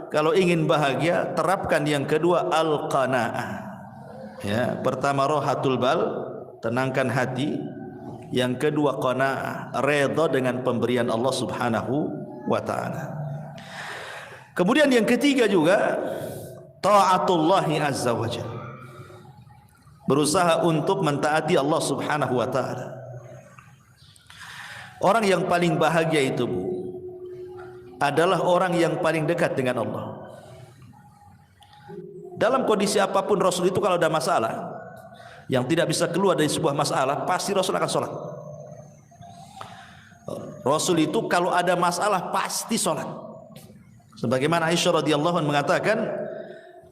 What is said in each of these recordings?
kalau ingin bahagia terapkan yang kedua, al-qanaah. Ya, pertama rohatul bal, tenangkan hati. Yang kedua qanaah, redha dengan pemberian Allah Subhanahu wa taala. Kemudian yang ketiga juga taatullahi azza wajalla. Berusaha untuk mentaati Allah Subhanahu wa taala. Orang yang paling bahagia itu, Bu, adalah orang yang paling dekat dengan Allah. Dalam kondisi apapun Rasul itu kalau ada masalah yang tidak bisa keluar dari sebuah masalah, pasti Rasul akan sholat. Rasul itu kalau ada masalah pasti sholat. Sebagaimana Aisyah radhiyallahu anha mengatakan,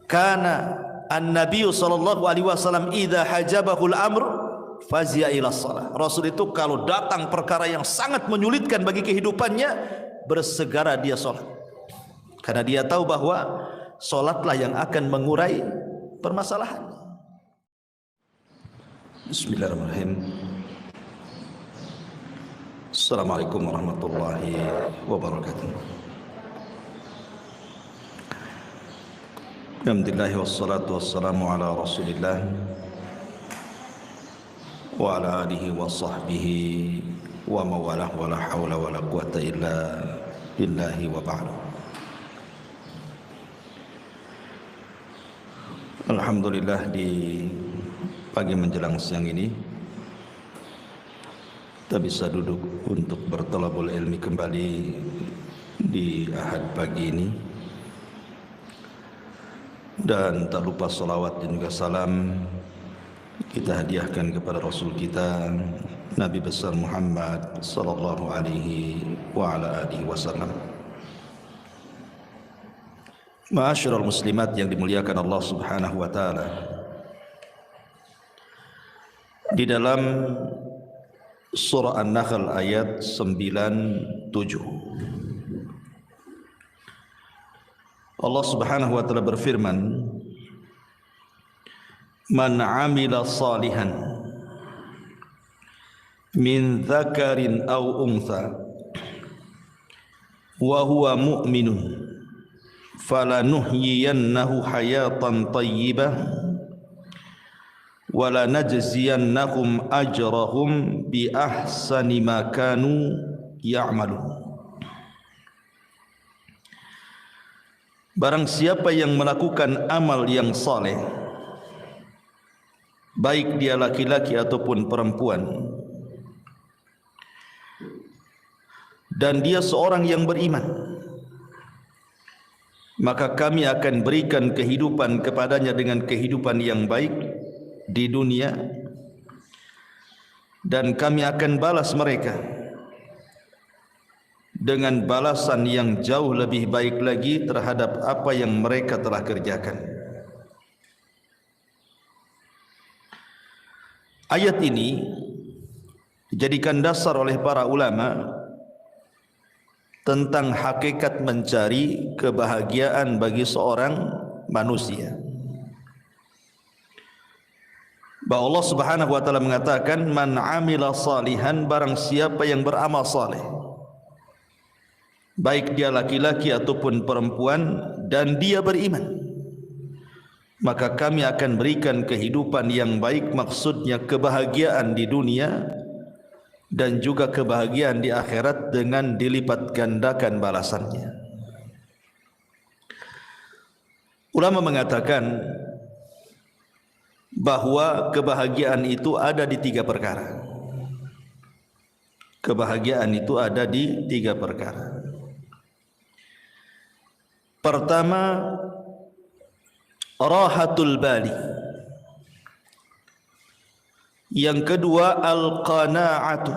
kana an-nabiyyu sallallahu alaihi wasallam idza hajabahul amr fazia ila shalah. Rasul itu kalau datang perkara yang sangat menyulitkan bagi kehidupannya, bersegera dia sholat. Karena dia tahu bahwa sholatlah yang akan mengurai permasalahan. Bismillahirrahmanirrahim. Assalamualaikum warahmatullahi wabarakatuh. Alhamdulillah wassalatu wassalamu ala Rasulillah wa ala alihi wa sahbihi wa mawalah wa la hawla wa la quwata illa billahi wa ba'du. Alhamdulillah, di pagi menjelang siang ini kita bisa duduk untuk berthalabul ilmi kembali di Ahad pagi ini. Dan tak lupa salawat dan juga salam kita hadiahkan kepada Rasul kita Nabi besar Muhammad sallallahu alaihi wa ala alihi wasallam. Ma'asyiral muslimat yang dimuliakan Allah Subhanahu wa taala. Di dalam surah An-Nahl ayat 97, Allah Subhanahu wa taala berfirman, "Man 'amila salihan min dzakarin aw untha wa huwa mu'minun falanuhyiyannahu hayatan thayyibah wa lanajziyannahum ajrahum bi ahsani ma kanu ya'malun." Barang siapa yang melakukan amal yang saleh, baik dia laki-laki ataupun perempuan, dan dia seorang yang beriman, maka kami akan berikan kehidupan kepadanya dengan kehidupan yang baik di dunia, dan kami akan balas mereka dengan balasan yang jauh lebih baik lagi terhadap apa yang mereka telah kerjakan. Ayat ini dijadikan dasar oleh para ulama tentang hakikat mencari kebahagiaan bagi seorang manusia. Bahwa Allah Subhanahu wa taala mengatakan, "Man 'amila salihan," barang siapa yang beramal saleh, baik dia laki-laki ataupun perempuan, dan dia beriman, maka kami akan berikan kehidupan yang baik, maksudnya kebahagiaan di dunia dan juga kebahagiaan di akhirat dengan dilipat gandakan balasannya. Ulama mengatakan bahwa kebahagiaan itu ada di tiga perkara. Kebahagiaan itu ada di tiga perkara. Pertama, rahatul bali. Yang kedua, al-qana'atu.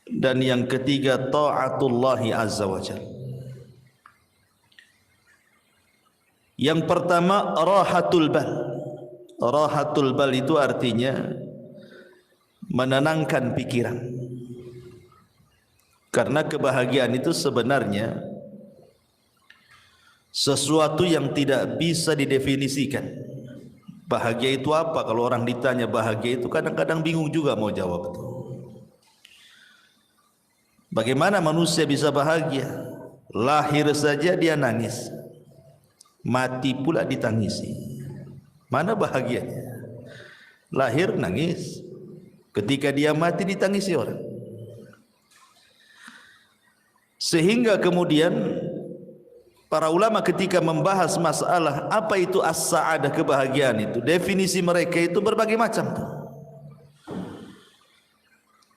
Dan yang ketiga, ta'atullahi azza wa jalla. Yang pertama, rahatul bal. Rahatul bal itu artinya menenangkan pikiran. Karena kebahagiaan itu sebenarnya sesuatu yang tidak bisa didefinisikan. Bahagia itu apa? Kalau orang ditanya bahagia itu, kadang-kadang bingung juga mau jawab itu. Bagaimana manusia bisa bahagia? Lahir saja dia nangis. mati pula ditangisi. Mana bahagianya? Lahir nangis, ketika dia mati ditangisi orang. Sehingga kemudian para ulama ketika membahas masalah apa itu as-sa'adah, kebahagiaan itu, definisi mereka itu berbagai macam.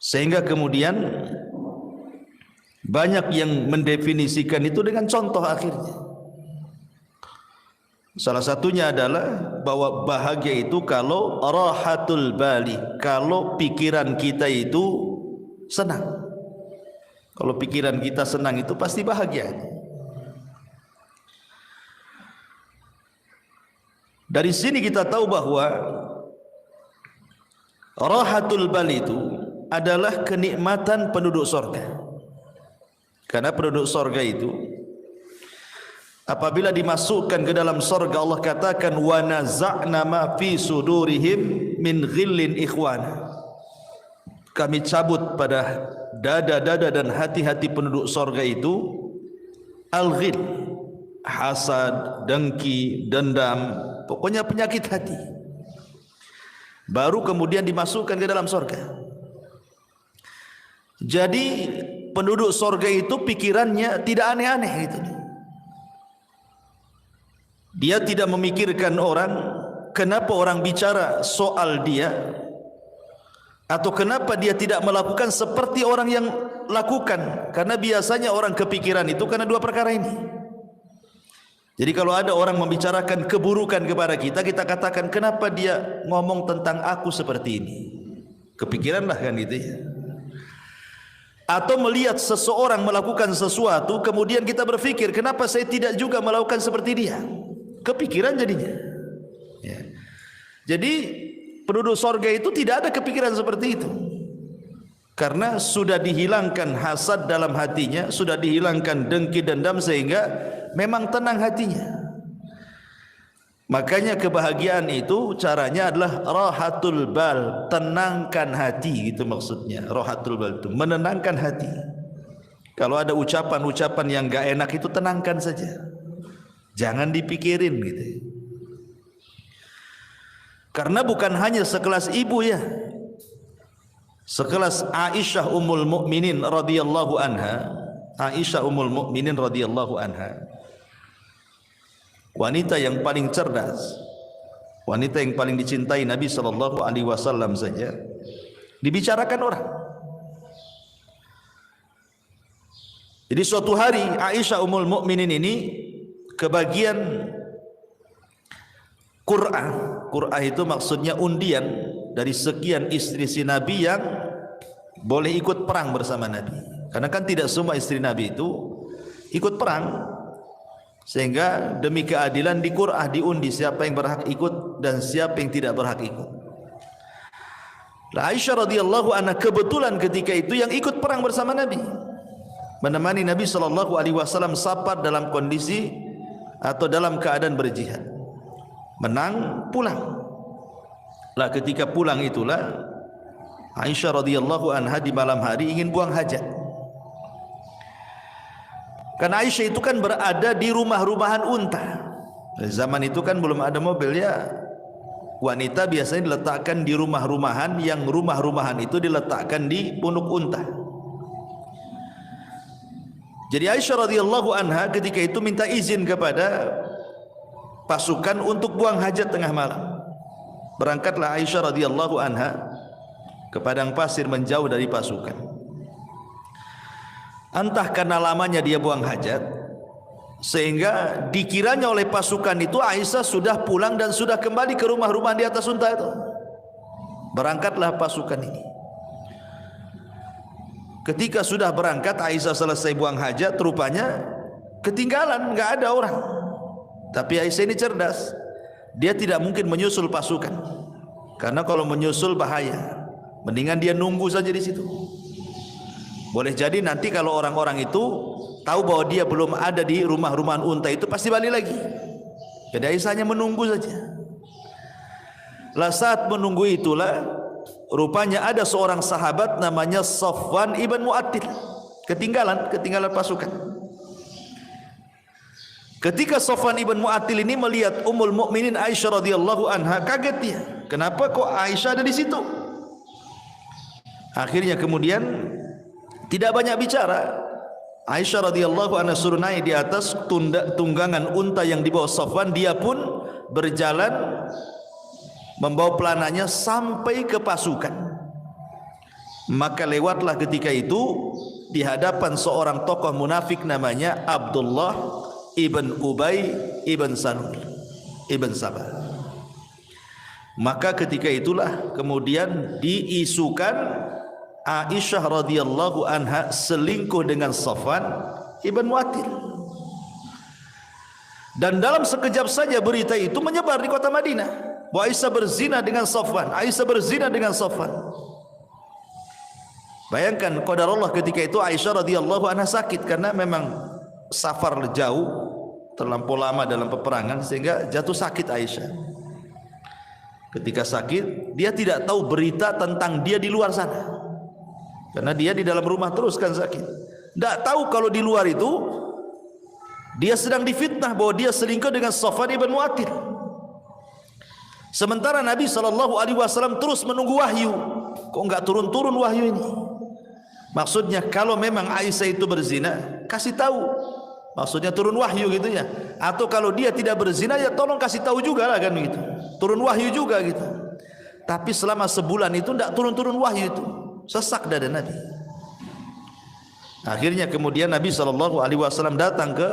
Sehingga kemudian banyak yang mendefinisikan itu dengan contoh akhirnya. Salah satunya adalah bahwa bahagia itu kalau rahatul bali, kalau pikiran kita itu senang. Kalau pikiran kita senang itu pasti bahagia. Dari sini kita tahu bahwa rahatul bali itu adalah kenikmatan penduduk sorga. Karena penduduk sorga itu apabila dimasukkan ke dalam sorga, Allah katakan wa naza'na ma fi sudurihim min ghillin ikhwana. Kami cabut pada dada-dada dan hati-hati penduduk sorga itu al-ghil, hasad, dengki, dendam, pokoknya penyakit hati. Baru kemudian dimasukkan ke dalam sorga. Jadi penduduk sorga itu pikirannya tidak aneh-aneh gitu. Dia tidak memikirkan orang, kenapa orang bicara soal dia, atau kenapa dia tidak melakukan seperti orang yang lakukan. Karena biasanya orang kepikiran itu karena dua perkara ini. Jadi kalau ada orang membicarakan keburukan kepada kita, kita katakan kenapa dia ngomong tentang aku seperti ini. Kepikiranlah kan gitu ya. Atau melihat seseorang melakukan sesuatu, kemudian kita berpikir kenapa saya tidak juga melakukan seperti dia. Kepikiran jadinya ya. Jadi penduduk sorga itu tidak ada kepikiran seperti itu, karena sudah dihilangkan hasad dalam hatinya, sudah dihilangkan dengki dendam, sehingga memang tenang hatinya. Makanya kebahagiaan itu caranya adalah rahatul bal, tenangkan hati, gitu maksudnya. Rahatul bal itu menenangkan hati. Kalau ada ucapan-ucapan yang gak enak itu tenangkan saja, jangan dipikirin gitu. Karena bukan hanya sekelas ibu ya, sekelas Aisyah Ummul Mukminin radhiyallahu anha. Aisyah Ummul Mukminin radhiyallahu anha, wanita yang paling cerdas, wanita yang paling dicintai Nabi sallallahu alaihi wasallam saja dibicarakan orang. Jadi suatu hari Aisyah Ummul Mukminin ini kebagian Qur'ah. Qur'ah itu maksudnya undian dari sekian istri si Nabi yang boleh ikut perang bersama Nabi. Karena kan tidak semua istri Nabi itu ikut perang, sehingga demi keadilan di Qur'ah diundi siapa yang berhak ikut dan siapa yang tidak berhak ikut. Aisyah radhiyallahu anha kebetulan ketika itu yang ikut perang bersama Nabi, menemani Nabi sallallahu alaihi wasallam safar dalam kondisi atau dalam keadaan berjihad. Menang pulang. Lah ketika pulang itulah Aisyah radhiyallahu anha di malam hari ingin buang hajat. Karena Aisyah itu kan berada di rumah-rumahan unta. Zaman itu kan belum ada mobil ya. Wanita biasanya diletakkan di rumah-rumahan, yang rumah-rumahan itu diletakkan di punuk unta. Jadi Aisyah radhiyallahu anha ketika itu minta izin kepada pasukan untuk buang hajat tengah malam. Berangkatlah Aisyah radhiyallahu anha ke padang pasir menjauh dari pasukan. Entah karena lamanya dia buang hajat, sehingga dikiranya oleh pasukan itu Aisyah sudah pulang dan sudah kembali ke rumah-rumah di atas unta itu. Berangkatlah pasukan ini. Ketika sudah berangkat, Aisyah selesai buang hajat, rupanya ketinggalan, nggak ada orang. Tapi Aisyah ini cerdas, dia tidak mungkin menyusul pasukan, karena kalau menyusul bahaya. Mendingan dia nunggu saja di situ. Boleh jadi nanti kalau orang-orang itu tahu bahwa dia belum ada di rumah-rumahan unta itu, pasti balik lagi. Jadi Aisyah hanya menunggu saja. Lah saat menunggu itulah rupanya ada seorang sahabat namanya Safwan ibn Mu'attil ketinggalan pasukan. Ketika Safwan ibn Mu'attil ini melihat Ummul Mukminin Aisyah radhiyallahu anha, kaget dia. Kenapa kok Aisyah ada di situ? Akhirnya kemudian tidak banyak bicara. Aisyah radhiyallahu anha suruh naik di atas tunggangan unta yang dibawa Safwan. Dia pun berjalan membawa pelananya sampai ke pasukan. Maka lewatlah ketika itu di hadapan seorang tokoh munafik namanya Abdullah ibn Ubay ibn Salul ibn Sabah. Maka ketika itulah kemudian diisukan Aisyah radhiyallahu anha selingkuh dengan Safwan ibn Mu'attil. Dan dalam sekejap saja berita itu menyebar di kota Madinah bahwa Aisyah berzina dengan Safwan, Aisyah berzina dengan Safwan. Bayangkan qadarullah ketika itu Aisyah radhiyallahu anha sakit karena memang safar jauh, terlampau lama dalam peperangan sehingga jatuh sakit Aisyah. Ketika sakit, dia tidak tahu berita tentang dia di luar sana. Karena dia di dalam rumah terus kan sakit. Tidak tahu kalau di luar itu dia sedang difitnah bahwa dia selingkuh dengan Safwan ibn Mu'attil. Sementara Nabi SAW terus menunggu wahyu. Kok enggak turun-turun wahyu ini? Maksudnya kalau memang Aisyah itu berzina, kasih tahu. Maksudnya turun wahyu gitu ya. Atau kalau dia tidak berzina ya tolong kasih tahu juga lah kan gitu. Turun wahyu juga gitu. Tapi selama sebulan itu tidak turun-turun wahyu itu. Sesak dada Nabi. Akhirnya kemudian Nabi SAW datang ke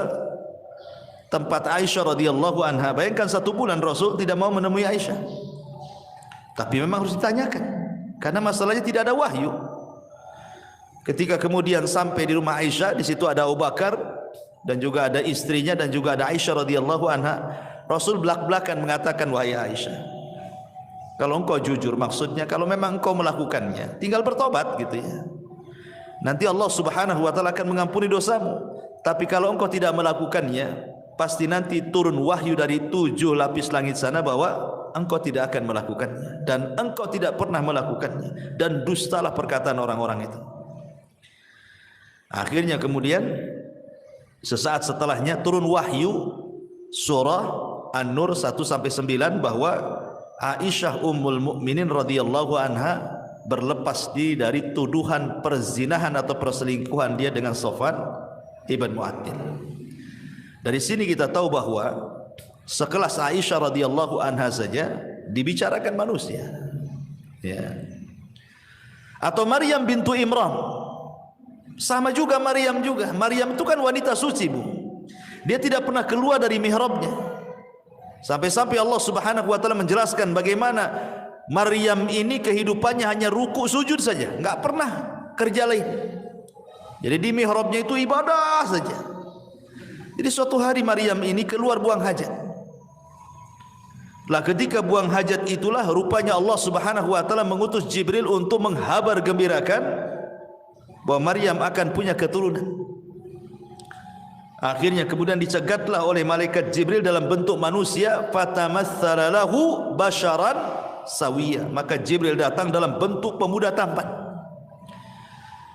tempat Aisyah radhiyallahu anha. Bayangkan 1 bulan Rasul tidak mau menemui Aisyah. Tapi memang harus ditanyakan karena masalahnya tidak ada wahyu. Ketika kemudian sampai di rumah Aisyah, di situ ada Abu Bakar dan juga ada istrinya dan juga ada Aisyah radhiyallahu anha. Rasul belak-belakan mengatakan, wahai Aisyah, kalau engkau jujur, maksudnya kalau memang engkau melakukannya, tinggal bertobat gitu ya. Nanti Allah Subhanahu wa taala akan mengampuni dosamu. Tapi kalau engkau tidak melakukannya, pasti nanti turun wahyu dari 7 lapis langit sana bahwa engkau tidak akan melakukannya dan engkau tidak pernah melakukannya dan dustalah perkataan orang-orang itu. Akhirnya kemudian sesaat setelahnya turun wahyu surah An-Nur 1-9 bahwa Aisyah Ummul Mukminin radhiyallahu anha berlepas diri dari tuduhan perzinahan atau perselingkuhan dia dengan Safwan ibn Mu'attil. Dari sini kita tahu bahwa sekelas Aisyah radhiyallahu anha saja dibicarakan manusia. Ya. Atau Maryam bintu Imran. Sama juga Maryam juga. Maryam itu kan wanita suci, Bu. Dia tidak pernah keluar dari mihrabnya. Sampai-sampai Allah Subhanahu wa taala menjelaskan bagaimana Maryam ini kehidupannya hanya ruku sujud saja, enggak pernah kerja lain. Jadi di mihrabnya itu ibadah saja. Jadi suatu hari Maryam ini keluar buang hajat. Lah ketika buang hajat itulah rupanya Allah Subhanahu wa taala mengutus Jibril untuk menghabar gembirakan bahwa Maryam akan punya keturunan. Akhirnya kemudian dicegatlah oleh malaikat Jibril dalam bentuk manusia, fatamatsala lahu basharan sawiyya. Maka Jibril datang dalam bentuk pemuda tampan.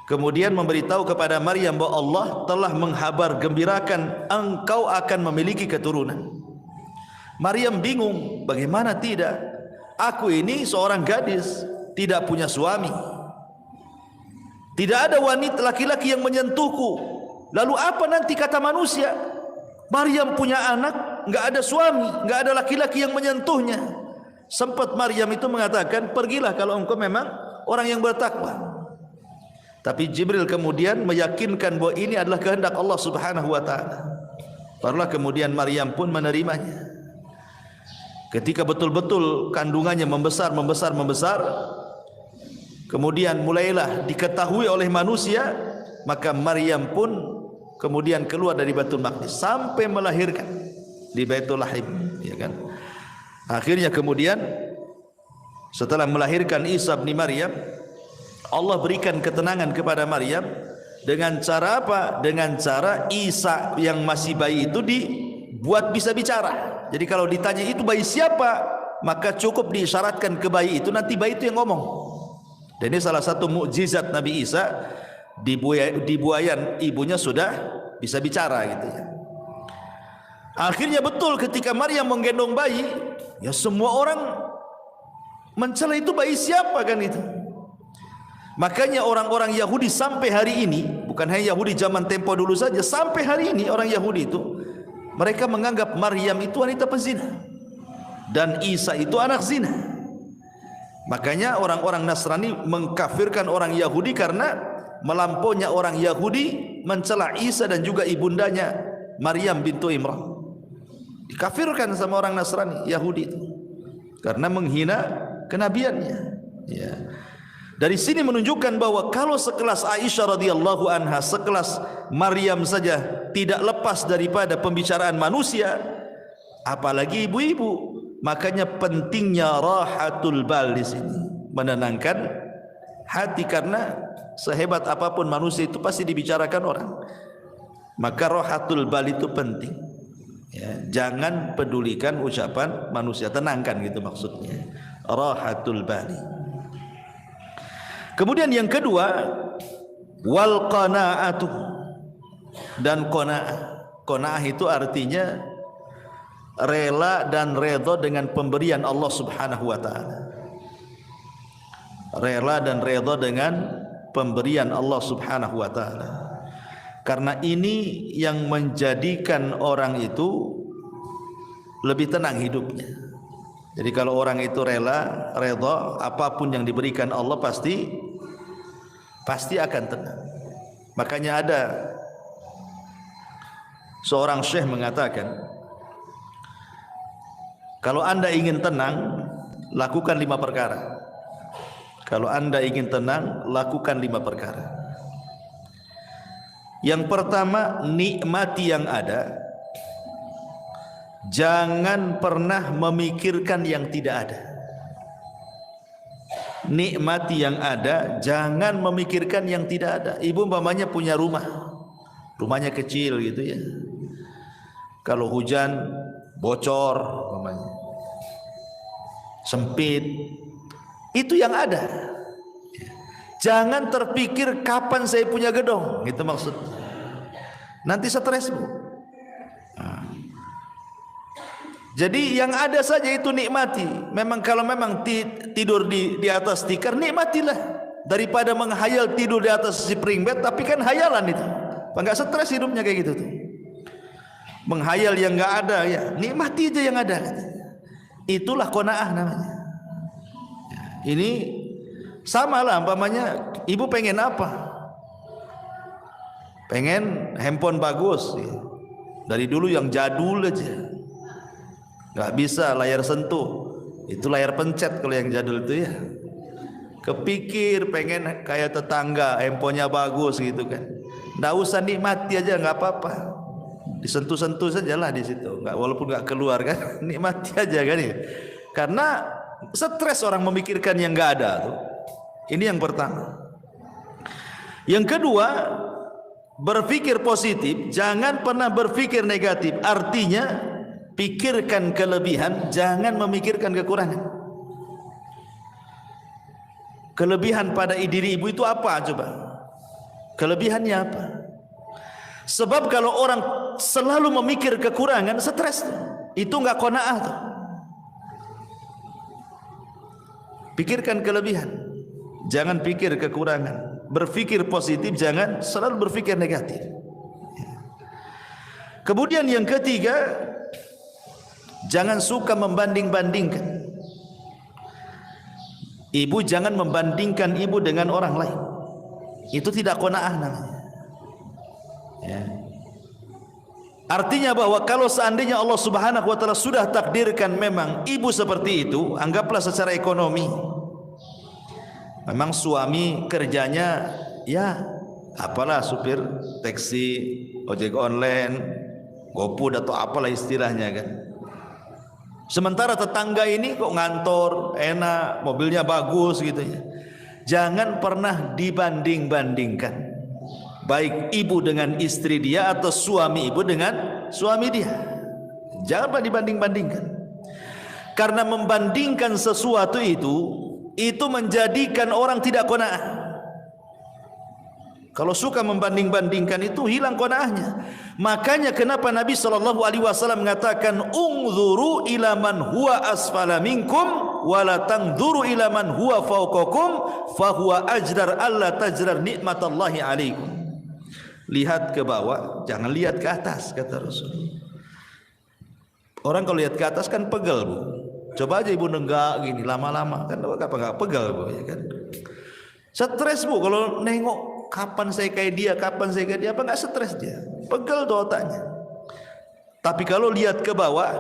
Kemudian memberitahu kepada Maryam bahwa Allah telah menghabar gembirakan engkau akan memiliki keturunan. Maryam bingung, bagaimana tidak? Aku ini seorang gadis, tidak punya suami. Tidak ada wanita laki-laki yang menyentuhku. Lalu apa nanti kata manusia? Maryam punya anak, enggak ada suami, enggak ada laki-laki yang menyentuhnya. Sempat Maryam itu mengatakan, pergilah kalau engkau memang orang yang bertakwa. Tapi Jibril kemudian meyakinkan bahwa ini adalah kehendak Allah Subhanahu wa taala. Barulah kemudian Maryam pun menerimanya. Ketika betul-betul kandungannya membesar, kemudian mulailah diketahui oleh manusia, maka Maryam pun kemudian keluar dari Baitul Maqdis sampai melahirkan di Baitul Lahim, ya kan? Akhirnya kemudian setelah melahirkan Isa bin Maryam, Allah berikan ketenangan kepada Maryam dengan cara apa? Dengan cara Isa yang masih bayi itu dibuat bisa bicara. Jadi kalau ditanya itu bayi siapa, maka cukup diisyaratkan ke bayi itu, nanti bayi itu yang ngomong. Dan ini salah satu mukjizat Nabi Isa, di buayan ibunya sudah bisa bicara gitu ya. Akhirnya betul ketika Maryam menggendong bayi, ya semua orang mencela itu bayi siapa kan itu. Makanya orang-orang Yahudi sampai hari ini, bukan hanya Yahudi zaman tempo dulu saja, sampai hari ini orang Yahudi itu mereka menganggap Maryam itu wanita pezina dan Isa itu anak zina. Makanya orang-orang Nasrani mengkafirkan orang Yahudi karena melampaunya orang Yahudi mencela Isa dan juga ibundanya Maryam bintu Imran. Dikafirkan sama orang Nasrani Yahudi itu karena menghina kenabiannya. Ya. Dari sini menunjukkan bahwa kalau sekelas Aisyah radhiyallahu anha, sekelas Maryam saja tidak lepas daripada pembicaraan manusia, apalagi ibu-ibu. Makanya pentingnya rahatul bal di sini, menenangkan hati, karena sehebat apapun manusia itu pasti dibicarakan orang. Maka rahatul bal itu penting. Ya, jangan pedulikan ucapan manusia, tenangkan gitu maksudnya. Rahatul bali. Kemudian yang kedua, wal qanaa'atu, dan qanaa'ah. Qanaa'ah itu artinya rela dan redha dengan pemberian Allah Subhanahu wa taala. Rela dan redha dengan pemberian Allah Subhanahu wa taala. Karena ini yang menjadikan orang itu lebih tenang hidupnya. Jadi kalau orang itu rela, redha, apapun yang diberikan Allah pasti akan tenang. Makanya ada seorang syekh mengatakan, kalau anda ingin tenang, lakukan 5 perkara. Kalau anda ingin tenang, lakukan 5 perkara. Yang pertama, nikmati yang ada. Jangan pernah memikirkan yang tidak ada. Nikmati yang ada, jangan memikirkan yang tidak ada. Ibu umpamanya punya rumah, rumahnya kecil gitu ya. Kalau hujan bocor umpamanya, sempit, itu yang ada. Jangan terpikir kapan saya punya gedung, gitu maksudnya. Nanti stres, Bu. Jadi yang ada saja itu nikmati. Memang kalau memang tidur di atas tikar, nikmatilah, daripada menghayal tidur di atas spring bed, tapi kan hayalan itu. Enggak stres hidupnya kayak gitu tuh. Menghayal yang enggak ada, ya nikmati aja yang ada. Itulah qanaah namanya. Ini sama lah umpamanya ibu pengen apa? Pengen handphone bagus ya. Dari dulu yang jadul aja, nggak bisa layar sentuh, itu layar pencet kalau yang jadul itu ya. Kepikir pengen kayak tetangga, handphonenya bagus gitu kan, nggak usah, nikmati aja, nggak apa-apa, disentuh-sentuh saja lah di situ, nggak, walaupun nggak keluar kan, nikmati aja kan ya. Karena stres orang memikirkan yang nggak ada tuh. Ini yang pertama. Yang kedua, berpikir positif, jangan pernah berpikir negatif. Artinya pikirkan kelebihan, jangan memikirkan kekurangan. Kelebihan pada diri ibu itu apa coba? Kelebihannya apa? Sebab kalau orang selalu memikir kekurangan, stres. Itu enggak qanaah tuh. Pikirkan kelebihan, jangan pikir kekurangan. Berpikir positif, jangan selalu berpikir negatif. Kemudian yang ketiga, jangan suka membanding-bandingkan. Ibu jangan membandingkan ibu dengan orang lain. Itu tidak qanaah namanya. Ya. Artinya bahwa kalau seandainya Allah Subhanahu wa taala sudah takdirkan memang ibu seperti itu, anggaplah secara ekonomi, memang suami kerjanya ya apalah, supir taksi, ojek online, GoFood atau apalah istilahnya kan. Sementara tetangga ini kok ngantor, enak, mobilnya bagus gitu ya. Jangan pernah dibanding-bandingkan. Baik ibu dengan istri dia atau suami ibu dengan suami dia. Jangan pernah dibanding-bandingkan. Karena membandingkan sesuatu itu menjadikan orang tidak qanaah. Kalau suka membanding-bandingkan itu hilang qanaahnya. Makanya kenapa Nabi SAW mengatakan unzuru ila man huwa asfala minkum wa la tanzuru ila man huwa fawqakum fa huwa ajdar alla tajrar nikmatallahi alaikum. Lihat ke bawah, jangan lihat ke atas, kata Rasul. Orang kalau lihat ke atas kan pegel, Bu. Coba aja ibu nenggak gini lama-lama kan apa enggak pegel, Bu, ya kan? Stres, Bu, kalau nengok kapan saya kayak dia, kapan saya kayak dia, apa enggak stres dia? Pegel tuh otaknya. Tapi kalau lihat ke bawah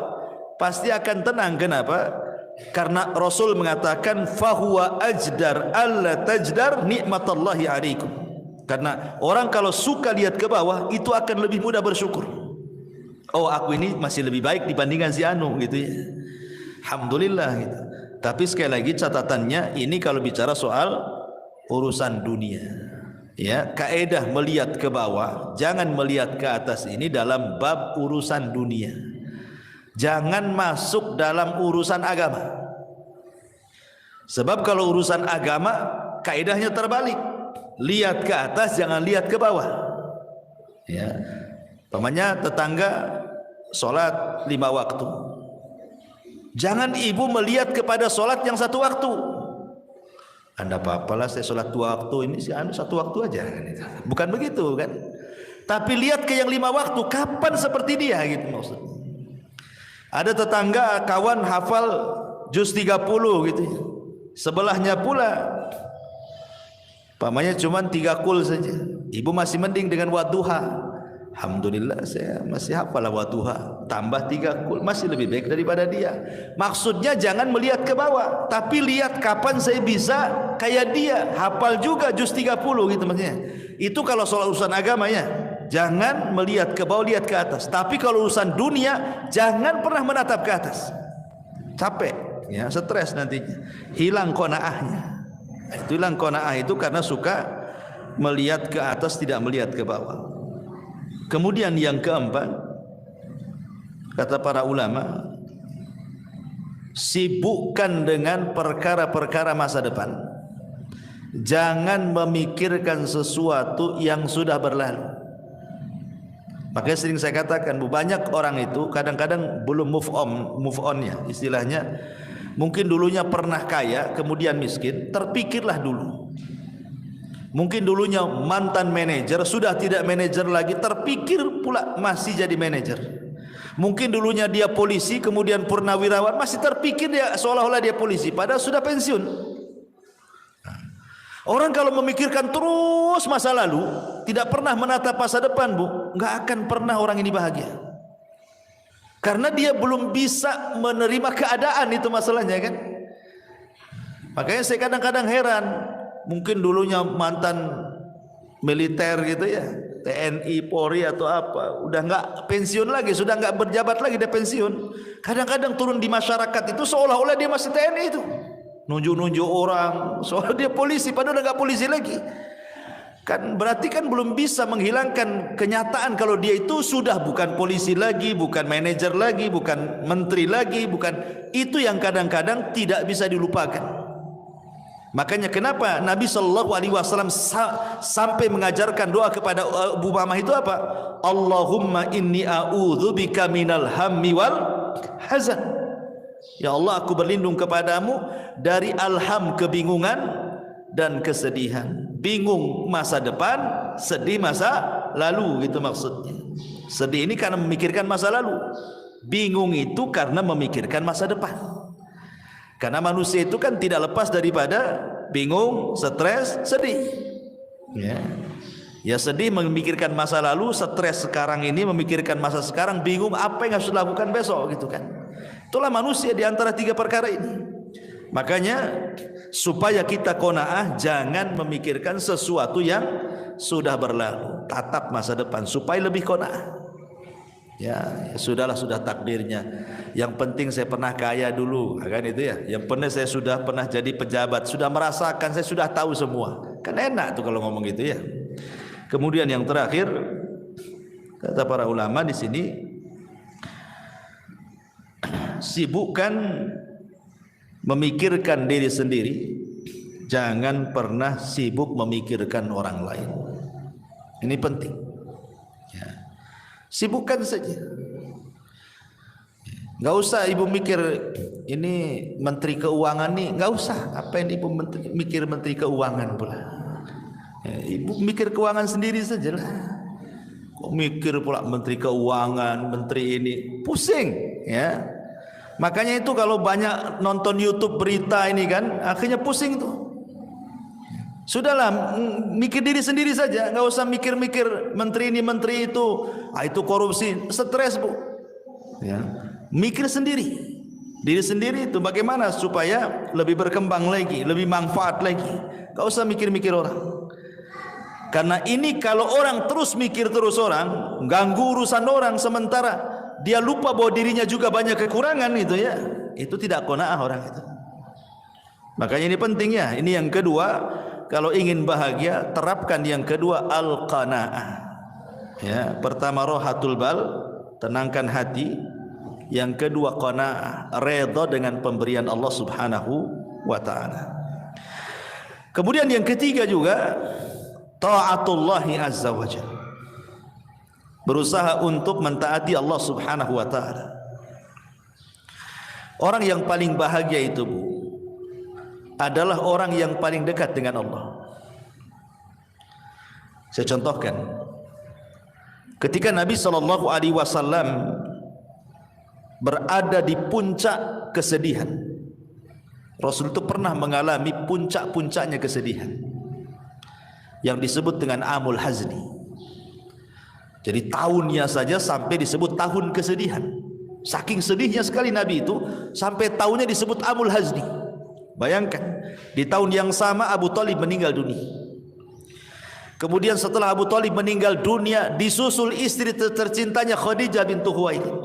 pasti akan tenang. Kenapa? Karena Rasul mengatakan fahuwa ajdar alla tajdar nikmatallahi alaikum. Karena orang kalau suka lihat ke bawah itu akan lebih mudah bersyukur. Oh, aku ini masih lebih baik dibandingkan si anu gitu ya. Alhamdulillah gitu. Tapi sekali lagi catatannya ini kalau bicara soal urusan dunia. Ya, kaedah melihat ke bawah, jangan melihat ke atas ini dalam bab urusan dunia. Jangan masuk dalam urusan agama. Sebab kalau urusan agama kaedahnya terbalik. Lihat ke atas, jangan lihat ke bawah. Ya. Pamannya tetangga sholat 5 waktu. Jangan ibu melihat kepada sholat yang 1 waktu. Anda apa-apalah saya sholat 2 waktu, ini si anu 1 waktu aja. Bukan begitu kan? Tapi lihat ke yang 5 waktu, kapan seperti dia gitu maksudnya. Ada tetangga kawan hafal juz 30 gitu. Sebelahnya pula pamannya cuma 3 kul saja. Ibu masih mending dengan wadduha. Alhamdulillah saya masih hafal wadduha, tambah 3 kul masih lebih baik daripada dia. Maksudnya jangan melihat ke bawah, tapi lihat kapan saya bisa kayak dia, hafal juga juz 30 gitu maksudnya. Itu kalau soal urusan agama ya. Jangan melihat ke bawah, lihat ke atas. Tapi kalau urusan dunia jangan pernah menatap ke atas. Capek ya, stres nantinya. Hilang qanaahnya. Itu hilang qanaah itu karena suka melihat ke atas tidak melihat ke bawah. Kemudian yang keempat, kata para ulama, sibukkan dengan perkara-perkara masa depan. Jangan memikirkan sesuatu yang sudah berlalu. Makanya sering saya katakan, banyak orang itu kadang-kadang belum move on ya, istilahnya. Mungkin dulunya pernah kaya, kemudian miskin, terpikirlah dulu. Mungkin dulunya mantan manajer, sudah tidak manajer lagi, terpikir pula masih jadi manajer. Mungkin dulunya dia polisi, kemudian purnawirawan, masih terpikir dia seolah-olah dia polisi, padahal sudah pensiun. Orang kalau memikirkan terus masa lalu, tidak pernah menatap masa depan, Bu, nggak akan pernah orang ini bahagia. Karena dia belum bisa menerima keadaan, itu masalahnya kan. Makanya saya kadang-kadang heran. Mungkin dulunya mantan militer gitu ya, TNI, Polri atau apa, udah nggak pensiun lagi, sudah nggak berjabat lagi, dia pensiun. Kadang-kadang turun di masyarakat itu seolah-olah dia masih TNI itu, nunjuk-nunjuk orang, seolah dia polisi, padahal udah nggak polisi lagi. Kan berarti kan belum bisa menghilangkan kenyataan kalau dia itu sudah bukan polisi lagi, bukan manajer lagi, bukan menteri lagi, bukan itu yang kadang-kadang tidak bisa dilupakan. Makanya kenapa Nabi SAW sampai mengajarkan doa kepada Abu Umamah itu apa? Allahumma inni a'udzubika minal hammi wal hazan. Ya Allah, aku berlindung kepadamu dari alham, kebingungan dan kesedihan. Bingung masa depan, sedih masa lalu, gitu maksudnya. Sedih ini karena memikirkan masa lalu. Bingung itu karena memikirkan masa depan. Karena manusia itu kan tidak lepas daripada bingung, stres, sedih. Ya sedih memikirkan masa lalu, stres sekarang ini memikirkan masa sekarang, bingung apa yang harus dilakukan besok gitu kan. Itulah manusia di antara 3 perkara ini. Makanya supaya kita qanaah, jangan memikirkan sesuatu yang sudah berlalu, tatap masa depan supaya lebih qanaah. Ya sudahlah, sudah takdirnya. Yang penting saya pernah kaya dulu, kan itu ya. Yang penting saya sudah pernah jadi pejabat, sudah merasakan, saya sudah tahu semua. Kan enak tuh kalau ngomong gitu ya. Kemudian yang terakhir, kata para ulama di sini, sibukkan memikirkan diri sendiri, jangan pernah sibuk memikirkan orang lain. Ini penting. Ya. Sibukkan saja. Enggak usah ibu mikir ini menteri keuangan nih, enggak usah. Apa yang ibu mikir menteri keuangan pula? Ya, ibu mikir keuangan sendiri saja lah. Kok mikir pula menteri keuangan, menteri ini, pusing, ya. Makanya itu kalau banyak nonton YouTube berita ini kan, akhirnya pusing tuh. Sudahlah, mikir diri sendiri saja, enggak usah mikir-mikir menteri ini, menteri itu, itu korupsi, stres bu. Ya. Mikir sendiri, diri sendiri itu bagaimana supaya lebih berkembang lagi, lebih manfaat lagi. Enggak usah mikir-mikir orang. Karena ini kalau orang terus mikir terus orang, ganggu urusan orang sementara dia lupa bahwa dirinya juga banyak kekurangan itu ya. Itu tidak qanaah orang itu. Makanya ini penting ya. Ini yang kedua, kalau ingin bahagia terapkan yang kedua al-qanaah. Ya, pertama rohatul bal, tenangkan hati. Yang kedua qanaah, redha dengan pemberian Allah Subhanahu wa taala. Kemudian yang ketiga juga taatullahi azza wajalla. Berusaha untuk mentaati Allah Subhanahu wa taala. Orang yang paling bahagia itu Bu, adalah orang yang paling dekat dengan Allah. Saya contohkan. Ketika Nabi sallallahu alaihi wasallam berada di puncak kesedihan, Rasul itu pernah mengalami puncak-puncaknya kesedihan yang disebut dengan amul hazni. Jadi tahunnya saja sampai disebut tahun kesedihan. Saking sedihnya sekali Nabi itu sampai tahunnya disebut amul hazni. Bayangkan, di tahun yang sama Abu Thalib meninggal dunia. Kemudian setelah Abu Thalib meninggal dunia, disusul istri tercintanya Khadijah bintu Khuwailid.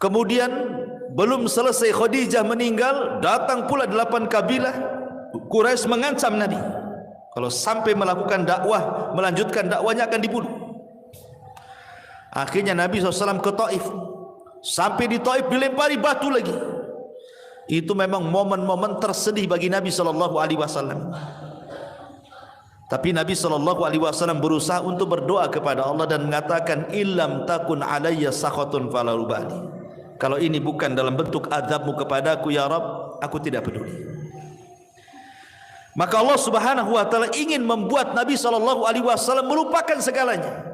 Kemudian belum selesai Khadijah meninggal, datang pula 8 kabilah Quraisy mengancam Nabi. Kalau sampai melakukan dakwah, melanjutkan dakwanya akan dibunuh. Akhirnya Nabi SAW ke Taif. Sampai di Taif dilempari batu lagi. Itu memang momen-momen tersedih bagi Nabi SAW. Tapi Nabi SAW berusaha untuk berdoa kepada Allah dan mengatakan, illam takun alayya sakhatun fala ubali. Kalau ini bukan dalam bentuk azabmu kepadaku ya Rabb, aku tidak peduli. Maka Allah Subhanahu wa taala ingin membuat Nabi SAW melupakan segalanya.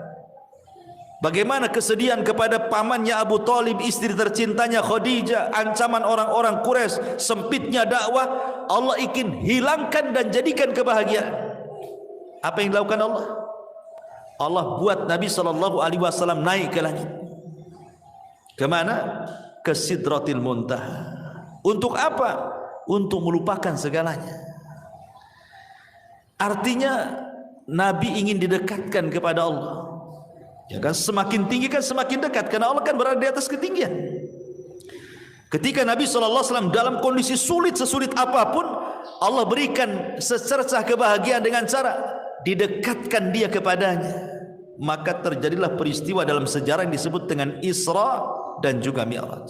Bagaimana kesedihan kepada pamannya Abu Thalib, istri tercintanya Khadijah, ancaman orang-orang Quraisy, sempitnya dakwah, Allah ingin hilangkan dan jadikan kebahagiaan. Apa yang dilakukan Allah? Allah buat Nabi SAW naik ke langit. Kemana? Ke Sidratil Muntaha. Untuk apa? Untuk melupakan segalanya. Artinya Nabi ingin didekatkan kepada Allah. Ya kan, semakin tinggi kan semakin dekat, karena Allah kan berada di atas ketinggian. Ketika Nabi SAW dalam kondisi sulit sesulit apapun, Allah berikan secercah kebahagiaan dengan cara didekatkan dia kepadanya. Maka terjadilah peristiwa dalam sejarah yang disebut dengan Isra dan juga Mi'raj.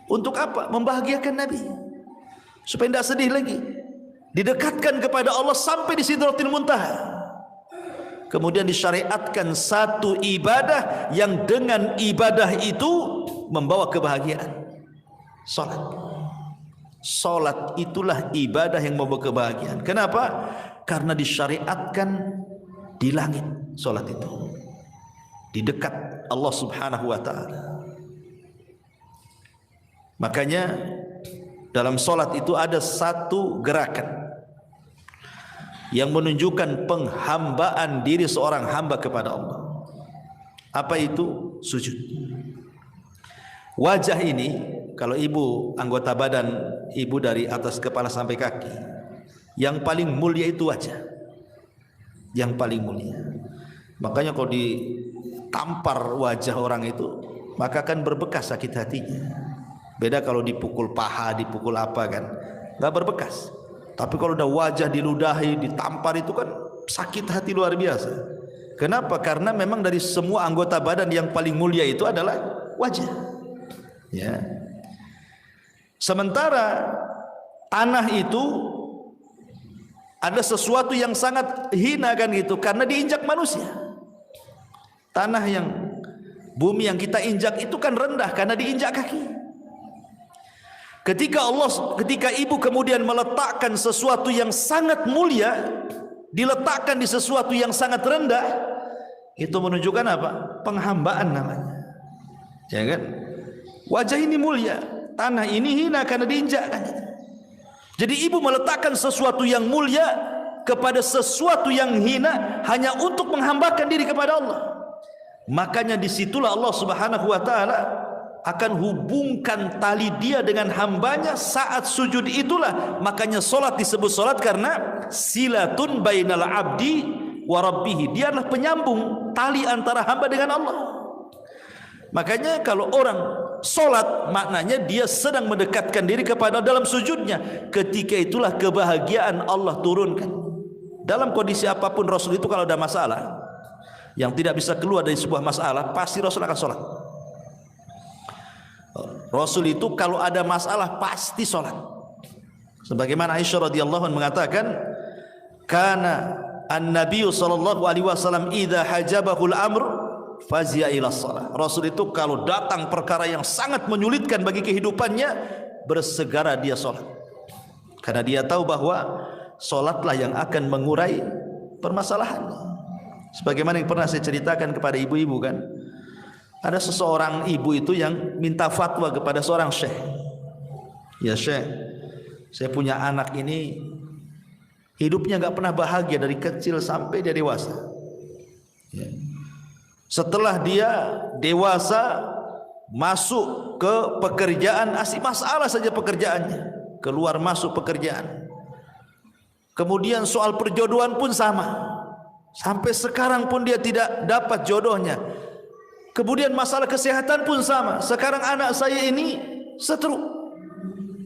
Untuk apa? Membahagiakan Nabi supaya tidak sedih lagi. Didekatkan kepada Allah sampai di Sidratil Muntaha. Kemudian disyariatkan satu ibadah yang dengan ibadah itu membawa kebahagiaan. Salat. Salat itulah ibadah yang membawa kebahagiaan. Kenapa? Karena disyariatkan di langit salat itu. Di dekat Allah Subhanahu wa taala. Makanya dalam salat itu ada satu gerakan yang menunjukkan penghambaan diri seorang hamba kepada Allah. Apa itu? Sujud. Wajah ini, kalau ibu anggota badan ibu dari atas kepala sampai kaki, yang paling mulia itu wajah. Yang paling mulia. Makanya kalau ditampar wajah orang itu, maka akan berbekas sakit hatinya. Beda kalau dipukul paha, dipukul apa kan, nggak berbekas. Tapi kalau udah wajah diludahi, ditampar itu kan sakit hati luar biasa. Kenapa? Karena memang dari semua anggota badan yang paling mulia itu adalah wajah. Ya. Sementara tanah itu ada sesuatu yang sangat hina kan gitu, karena diinjak manusia. Tanah yang, bumi yang kita injak itu kan rendah karena diinjak kaki. Ketika ibu kemudian meletakkan sesuatu yang sangat mulia, diletakkan di sesuatu yang sangat rendah, itu menunjukkan apa? Penghambaan namanya. Ya kan? Wajah ini mulia, tanah ini hina karena diinjak kan. Jadi ibu meletakkan sesuatu yang mulia kepada sesuatu yang hina hanya untuk menghambakan diri kepada Allah. Makanya disitulah Allah Subhanahu wa ta'ala akan hubungkan tali dia dengan hambanya saat sujud itulah. Makanya solat disebut solat karena silatun bainal abdi wa rabbihi. Dia adalah penyambung tali antara hamba dengan Allah. Makanya kalau orang solat, maknanya dia sedang mendekatkan diri kepada dalam sujudnya. Ketika itulah kebahagiaan Allah turunkan. Dalam kondisi apapun Rasul itu kalau ada masalah yang tidak bisa keluar dari sebuah masalah, pasti Rasul akan solat. Rasul itu kalau ada masalah pasti solat. Sebagaimana Aisyah radhiyallahu anha mengatakan, kana an-nabiy sallallahu alaihi wasallam idza hajabahul amr fazia ila shalah. Rasul itu kalau datang perkara yang sangat menyulitkan bagi kehidupannya, bersegera dia solat. Karena dia tahu bahwa solatlah yang akan mengurai permasalahan. Sebagaimana yang pernah saya ceritakan kepada ibu-ibu kan, ada seseorang ibu itu yang minta fatwa kepada seorang syekh. Ya syekh, saya punya anak ini hidupnya nggak pernah bahagia dari kecil sampai dia dewasa. Ya. Setelah dia dewasa masuk ke pekerjaan, asik masalah saja pekerjaannya, keluar masuk pekerjaan. Kemudian soal perjodohan pun sama. Sampai sekarang pun dia tidak dapat jodohnya. Kemudian masalah kesehatan pun sama. Sekarang anak saya ini stroke.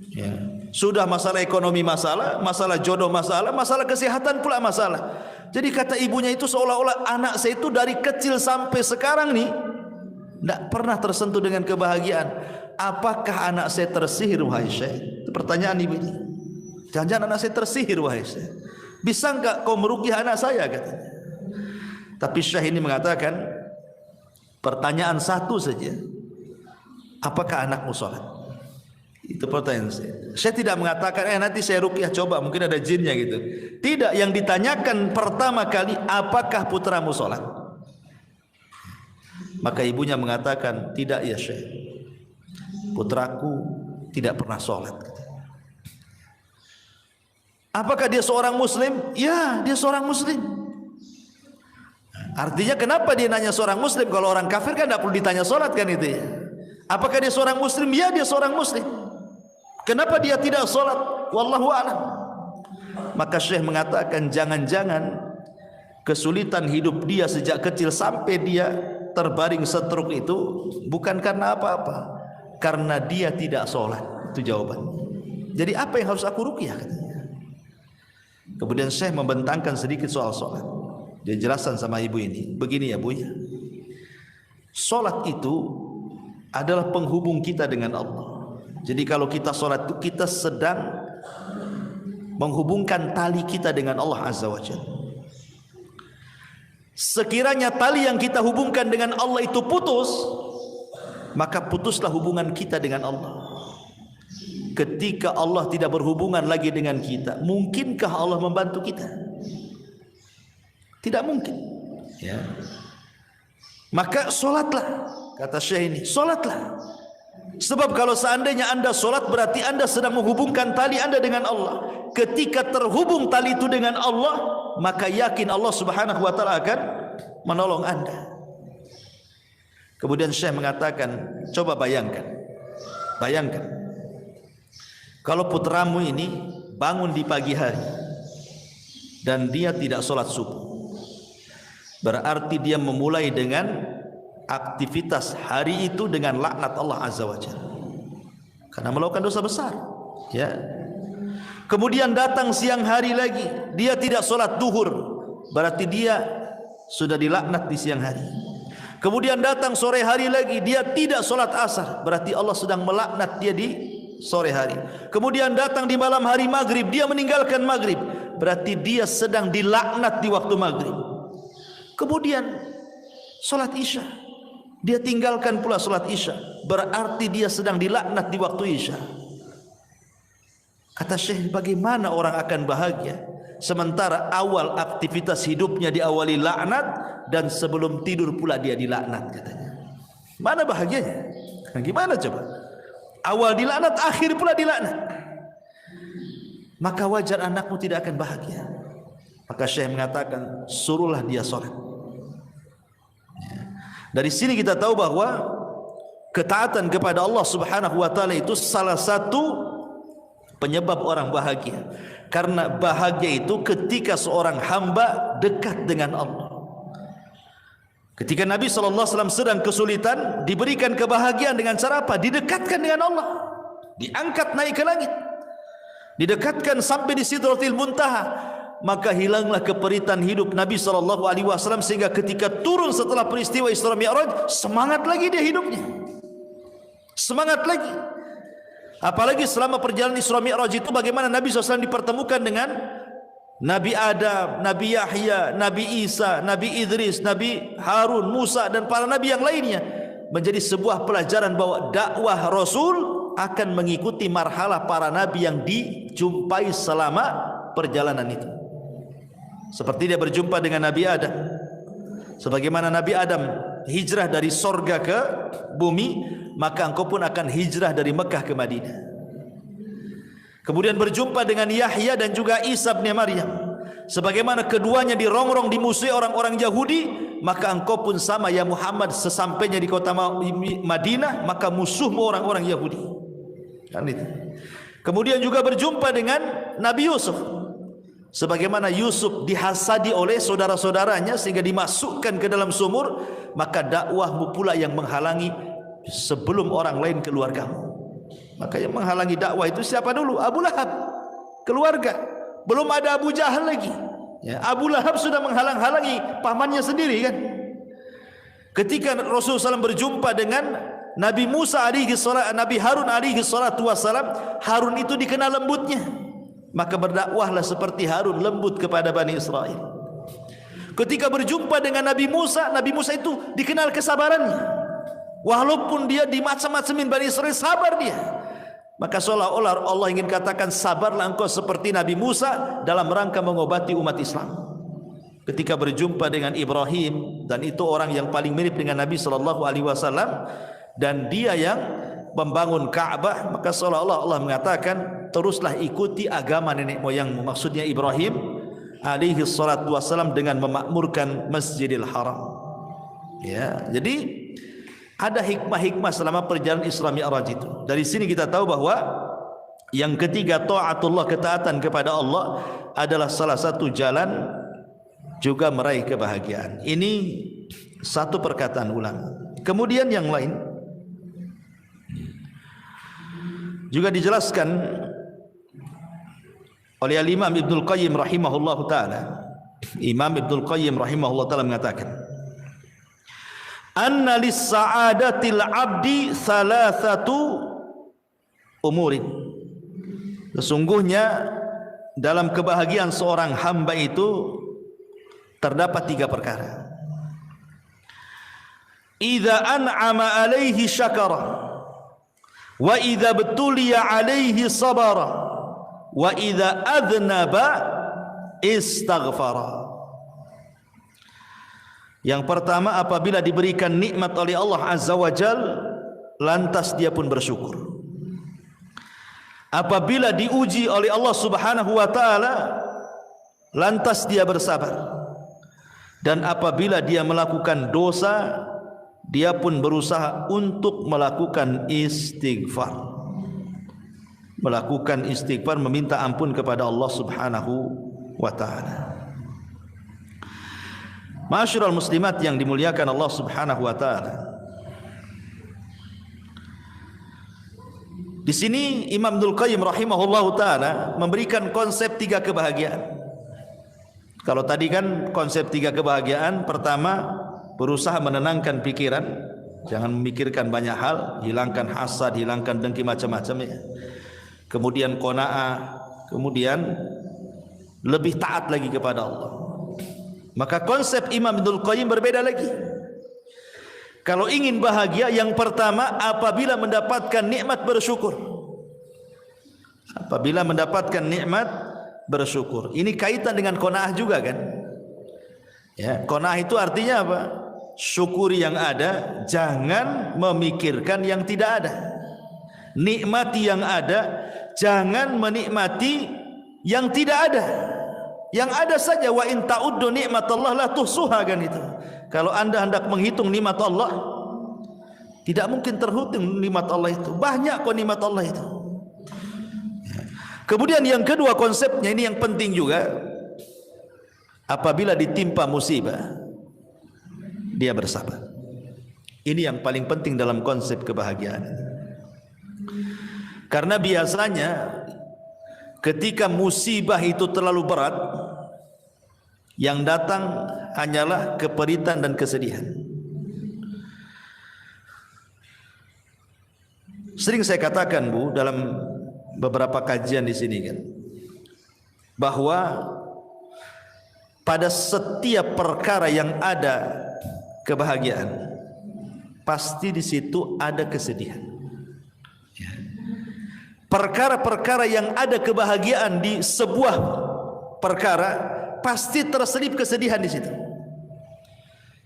Ya. Sudah masalah ekonomi masalah, masalah jodoh masalah, masalah kesehatan pula masalah. Jadi kata ibunya itu seolah-olah anak saya itu dari kecil sampai sekarang nih tidak pernah tersentuh dengan kebahagiaan. Apakah anak saya tersihir wahai syekh? Itu pertanyaan ibu ini. Jangan-jangan anak saya tersihir wahai syekh. Bisa enggak kau meruqyah anak saya katanya. Tapi syekh ini mengatakan pertanyaan satu saja. Apakah anakmu sholat? Itu pertanyaan saya. Saya tidak mengatakan nanti saya ruqyah coba mungkin ada jinnya gitu. Tidak, yang ditanyakan pertama kali apakah putramu sholat? Maka ibunya mengatakan tidak ya syekh. Putraku tidak pernah sholat. Apakah dia seorang muslim? Ya, dia seorang muslim. Artinya kenapa dia nanya seorang muslim? Kalau orang kafir kan tidak perlu ditanya sholat kan itu ya. Apakah dia seorang muslim? Ya, dia seorang muslim. Kenapa dia tidak sholat? Wallahu a'lam. Maka syekh mengatakan jangan-jangan kesulitan hidup dia sejak kecil sampai dia terbaring stroke itu bukan karena apa-apa, karena dia tidak sholat. Itu jawaban. Jadi apa yang harus aku ruqyah katanya. Kemudian syekh membentangkan sedikit soal sholat. Dia jelaskan sama ibu ini, begini ya bu ya, sholat itu adalah penghubung kita dengan Allah. Jadi kalau kita sholat itu kita sedang menghubungkan tali kita dengan Allah Azza wa Jalla. Sekiranya tali yang kita hubungkan dengan Allah itu putus, maka putuslah hubungan kita dengan Allah. Ketika Allah tidak berhubungan lagi dengan kita, mungkinkah Allah membantu kita? Tidak mungkin ya. Maka solatlah, kata syekh ini, solatlah. Sebab kalau seandainya anda solat berarti anda sedang menghubungkan tali anda dengan Allah. Ketika terhubung tali itu dengan Allah, maka yakin Allah Subhanahu wa ta'ala akan menolong anda. Kemudian syekh mengatakan, coba bayangkan kalau putramu ini bangun di pagi hari dan dia tidak sholat subuh, berarti dia memulai dengan aktivitas hari itu dengan laknat Allah Azza wa Jalla karena melakukan dosa besar ya. Kemudian datang siang hari lagi dia tidak sholat duhur, berarti dia sudah dilaknat di siang hari. Kemudian datang sore hari lagi dia tidak sholat asar, berarti Allah sedang melaknat dia di sore hari. Kemudian datang di malam hari maghrib dia meninggalkan maghrib, berarti dia sedang dilaknat di waktu maghrib. Kemudian salat isya, dia tinggalkan pula salat isya, berarti dia sedang dilaknat di waktu isya. Kata Syekh, bagaimana orang akan bahagia sementara awal aktivitas hidupnya diawali laknat dan sebelum tidur pula dia dilaknat, katanya. Mana bahagianya? Gimana coba? Awal dilaknat, akhir pula dilaknat. Maka wajar anakmu tidak akan bahagia. Maka Syekh mengatakan, suruhlah dia sholat. Dari sini kita tahu bahwa ketaatan kepada Allah Subhanahu wa taala itu salah satu penyebab orang bahagia. Karena bahagia itu ketika seorang hamba dekat dengan Allah. Ketika Nabi SAW sedang kesulitan, diberikan kebahagiaan dengan cara apa? Didekatkan dengan Allah, diangkat naik ke langit, didekatkan sampai di Sidratil Muntaha. Maka hilanglah keperitan hidup Nabi SAW, sehingga ketika turun setelah peristiwa Isra Mi'raj, semangat lagi dia hidupnya, semangat lagi. Apalagi selama perjalanan Isra Mi'raj itu bagaimana Nabi SAW dipertemukan dengan Nabi Adam, Nabi Yahya, Nabi Isa, Nabi Idris, Nabi Harun, Musa dan para Nabi yang lainnya. Menjadi sebuah pelajaran bahwa dakwah Rasul akan mengikuti marhalah para Nabi yang dijumpai selama perjalanan itu. Seperti dia berjumpa dengan Nabi Adam. Sebagaimana Nabi Adam hijrah dari sorga ke bumi, maka engkau pun akan hijrah dari Mekah ke Madinah. Kemudian berjumpa dengan Yahya dan juga Isa bin Maryam. Sebagaimana keduanya dirongrong dimusuhi orang-orang Yahudi, maka engkau pun sama ya Muhammad, sesampainya di kota Madinah, maka musuhmu orang-orang Yahudi. Kan itu. Kemudian juga berjumpa dengan Nabi Yusuf. Sebagaimana Yusuf dihasadi oleh saudara-saudaranya sehingga dimasukkan ke dalam sumur, maka dakwahmu pula yang menghalangi sebelum orang lain keluargamu. Maka yang menghalangi dakwah itu siapa dulu? Abu Lahab, keluarga. Belum ada Abu Jahal lagi. Ya, Abu Lahab sudah menghalang-halangi pamannya sendiri kan. Ketika Rasulullah SAW berjumpa dengan Nabi Musa alaihi salam, Nabi Harun alaihi salatu wassalam, Harun itu dikenal lembutnya. Maka berdakwahlah seperti Harun, lembut kepada Bani Israel. Ketika berjumpa dengan Nabi Musa itu dikenal kesabarannya. Walaupun dia dimacam-macamin Bani Israel, sabar dia. Maka seolah-olah Allah ingin katakan, sabarlah engkau seperti Nabi Musa dalam rangka mengobati umat Islam. Ketika berjumpa dengan Ibrahim, dan itu orang yang paling mirip dengan Nabi SAW, dan dia yang membangun Ka'bah, maka seolah-olah Allah mengatakan, teruslah ikuti agama nenek moyangmu. Maksudnya Ibrahim alaihi salatu wassalam dengan memakmurkan Masjidil Haram. Ya, jadi ada hikmah-hikmah selama perjalanan Isra Mi'raj itu. Dari sini kita tahu bahwa yang ketiga, taatullah, ketaatan kepada Allah adalah salah satu jalan juga meraih kebahagiaan. Ini satu perkataan ulama. Kemudian yang lain juga dijelaskan oleh Imam Ibnul Qayyim rahimahullahu taala. Imam Ibnul Qayyim rahimahullahu taala mengatakan, anna lis-sa'adatil 'abdi thalathatu umurin. Sesungguhnya dalam kebahagiaan seorang hamba itu terdapat tiga perkara. Idza an'ama 'alaihi syakara, wa idza btuliya 'alaihi sabara, wa idza adznaba istaghfara. Yang pertama, apabila diberikan nikmat oleh Allah Azza wa Jal, lantas dia pun bersyukur. Apabila diuji oleh Allah Subhanahu wa taala, lantas dia bersabar. Dan apabila dia melakukan dosa, dia pun berusaha untuk melakukan istighfar. Melakukan istighfar, meminta ampun kepada Allah Subhanahu wa taala. Ma'asyiral muslimat yang dimuliakan Allah Subhanahu wa taala. Di sini Imam Ibnul Qayyim rahimahullahu taala memberikan konsep tiga kebahagiaan. Kalau tadi kan konsep tiga kebahagiaan, pertama berusaha menenangkan pikiran, jangan memikirkan banyak hal, hilangkan hasad, hilangkan dengki macam-macam ya. Kemudian qanaah, kemudian lebih taat lagi kepada Allah. Maka konsep Imam Ibnul Qayyim berbeda lagi. Kalau ingin bahagia, yang pertama apabila mendapatkan nikmat bersyukur. Apabila mendapatkan nikmat bersyukur. Ini kaitan dengan qanaah juga kan? Ya, qanaah itu artinya apa? Syukuri yang ada, jangan memikirkan yang tidak ada. Nikmati yang ada, jangan menikmati yang tidak ada. Yang ada saja. Wa in ta'uddu nikmatallah la tuhsuha, kan itu. Kalau Anda hendak menghitung nikmat Allah, tidak mungkin terhitung nikmat Allah itu. Banyak kok nikmat Allah itu. Kemudian yang kedua konsepnya, ini yang penting juga. Apabila ditimpa musibah, dia bersabar. Ini yang paling penting dalam konsep kebahagiaan. Karena biasanya ketika musibah itu terlalu berat, yang datang hanyalah keperitan dan kesedihan. Sering saya katakan, Bu, dalam beberapa kajian di sini kan, bahwa pada setiap perkara yang ada kebahagiaan, pasti di situ ada kesedihan. Perkara-perkara yang ada kebahagiaan di sebuah perkara, pasti terselip kesedihan di situ.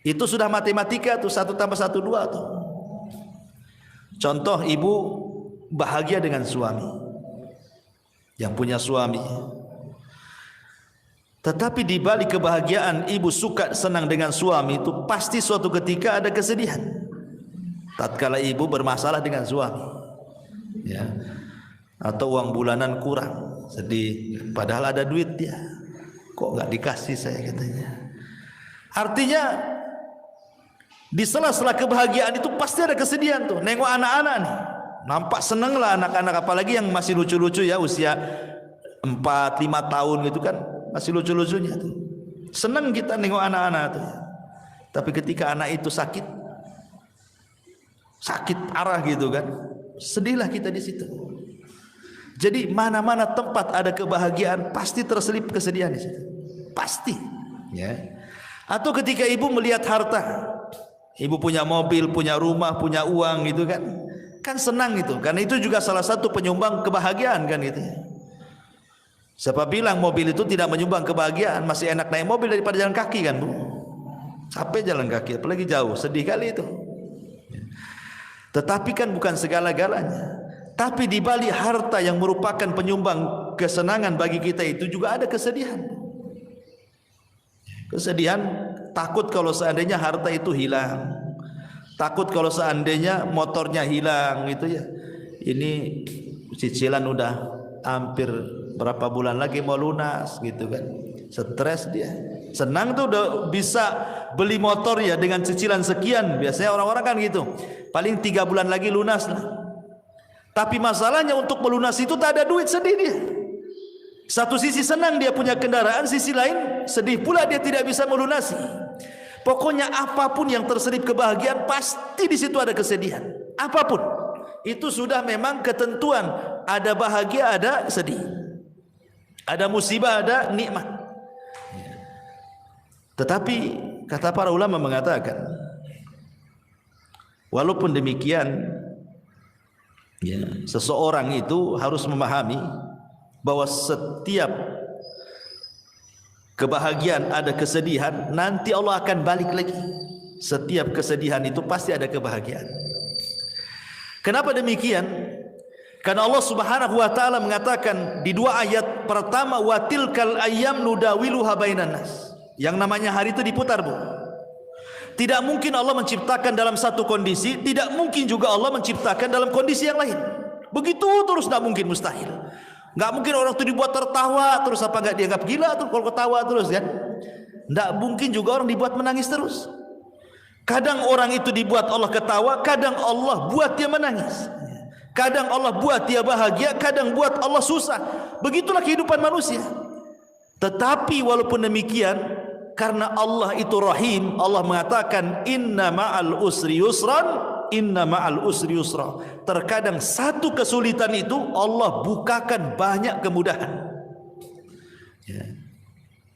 Itu sudah matematika tuh, 1 tambah 1 2 tuh. Contoh, ibu bahagia dengan suami, yang punya suami. Tetapi di balik kebahagiaan ibu suka senang dengan suami itu, pasti suatu ketika ada kesedihan. Tatkala ibu bermasalah dengan suami, ya, atau uang bulanan kurang, sedih. Padahal ada duit dia, kok nggak dikasih saya, katanya. Artinya di sela-sela kebahagiaan itu pasti ada kesedihan tuh. Nengok anak-anak nih, nampak seneng lah anak-anak, apalagi yang masih lucu-lucu ya, usia 4-5 tahun gitu kan, masih lucu-lucunya tuh. Senang kita nengok anak-anak tuh. Tapi ketika anak itu sakit arah gitu kan, sedihlah kita di situ. Jadi mana-mana tempat ada kebahagiaan, pasti terselip kesedihan di situ. Pasti, ya. Atau ketika ibu melihat harta, ibu punya mobil, punya rumah, punya uang gitu kan, kan senang itu. Karena itu juga salah satu penyumbang kebahagiaan kan gitu. Siapa bilang mobil itu tidak menyumbang kebahagiaan? Masih enak naik mobil daripada jalan kaki kan, Bu? Capek jalan kaki, apalagi jauh, sedih kali itu. Tetapi kan bukan segala-galanya. Tapi di balik harta yang merupakan penyumbang kesenangan bagi kita itu juga ada kesedihan. Kesedihan, takut kalau seandainya harta itu hilang, takut kalau seandainya motornya hilang gitu ya. Ini cicilan udah hampir berapa bulan lagi mau lunas gitu kan. Stres dia. Senang tuh udah bisa beli motor ya dengan cicilan sekian. Biasanya orang-orang kan gitu, paling 3 bulan lagi lunas lah. Tapi masalahnya untuk melunasi itu tak ada duit, sedih dia. Satu sisi senang dia punya kendaraan, sisi lain sedih pula dia tidak bisa melunasi. Pokoknya apapun yang terselip kebahagiaan, pasti di situ ada kesedihan. Apapun itu sudah memang ketentuan. Ada bahagia, ada sedih. Ada musibah, ada nikmat. Tetapi kata para ulama mengatakan, walaupun demikian, ya, seseorang itu harus memahami bahwa setiap kebahagiaan ada kesedihan, nanti Allah akan balik lagi. Setiap kesedihan itu pasti ada kebahagiaan. Kenapa demikian? Karena Allah Subhanahu wa taala mengatakan di 2 ayat pertama, wa tilkal ayyam nudawiluha bainan nas. Yang namanya hari itu diputar, Bu. Tidak mungkin Allah menciptakan dalam satu kondisi, tidak mungkin juga Allah menciptakan dalam kondisi yang lain. Begitu terus, tidak mungkin, mustahil. Nggak mungkin orang itu dibuat tertawa terus, apa nggak dianggap gila tuh kalau ketawa terus kan? Nggak mungkin juga orang dibuat menangis terus. Kadang orang itu dibuat Allah ketawa, kadang Allah buat dia menangis. Kadang Allah buat dia bahagia, kadang buat Allah susah. Begitulah kehidupan manusia. Tetapi walaupun demikian, karena Allah itu Rahim, Allah mengatakan inna ma'al usri yusran, inna ma'al usri yusra. Terkadang satu kesulitan itu Allah bukakan banyak kemudahan. Ya.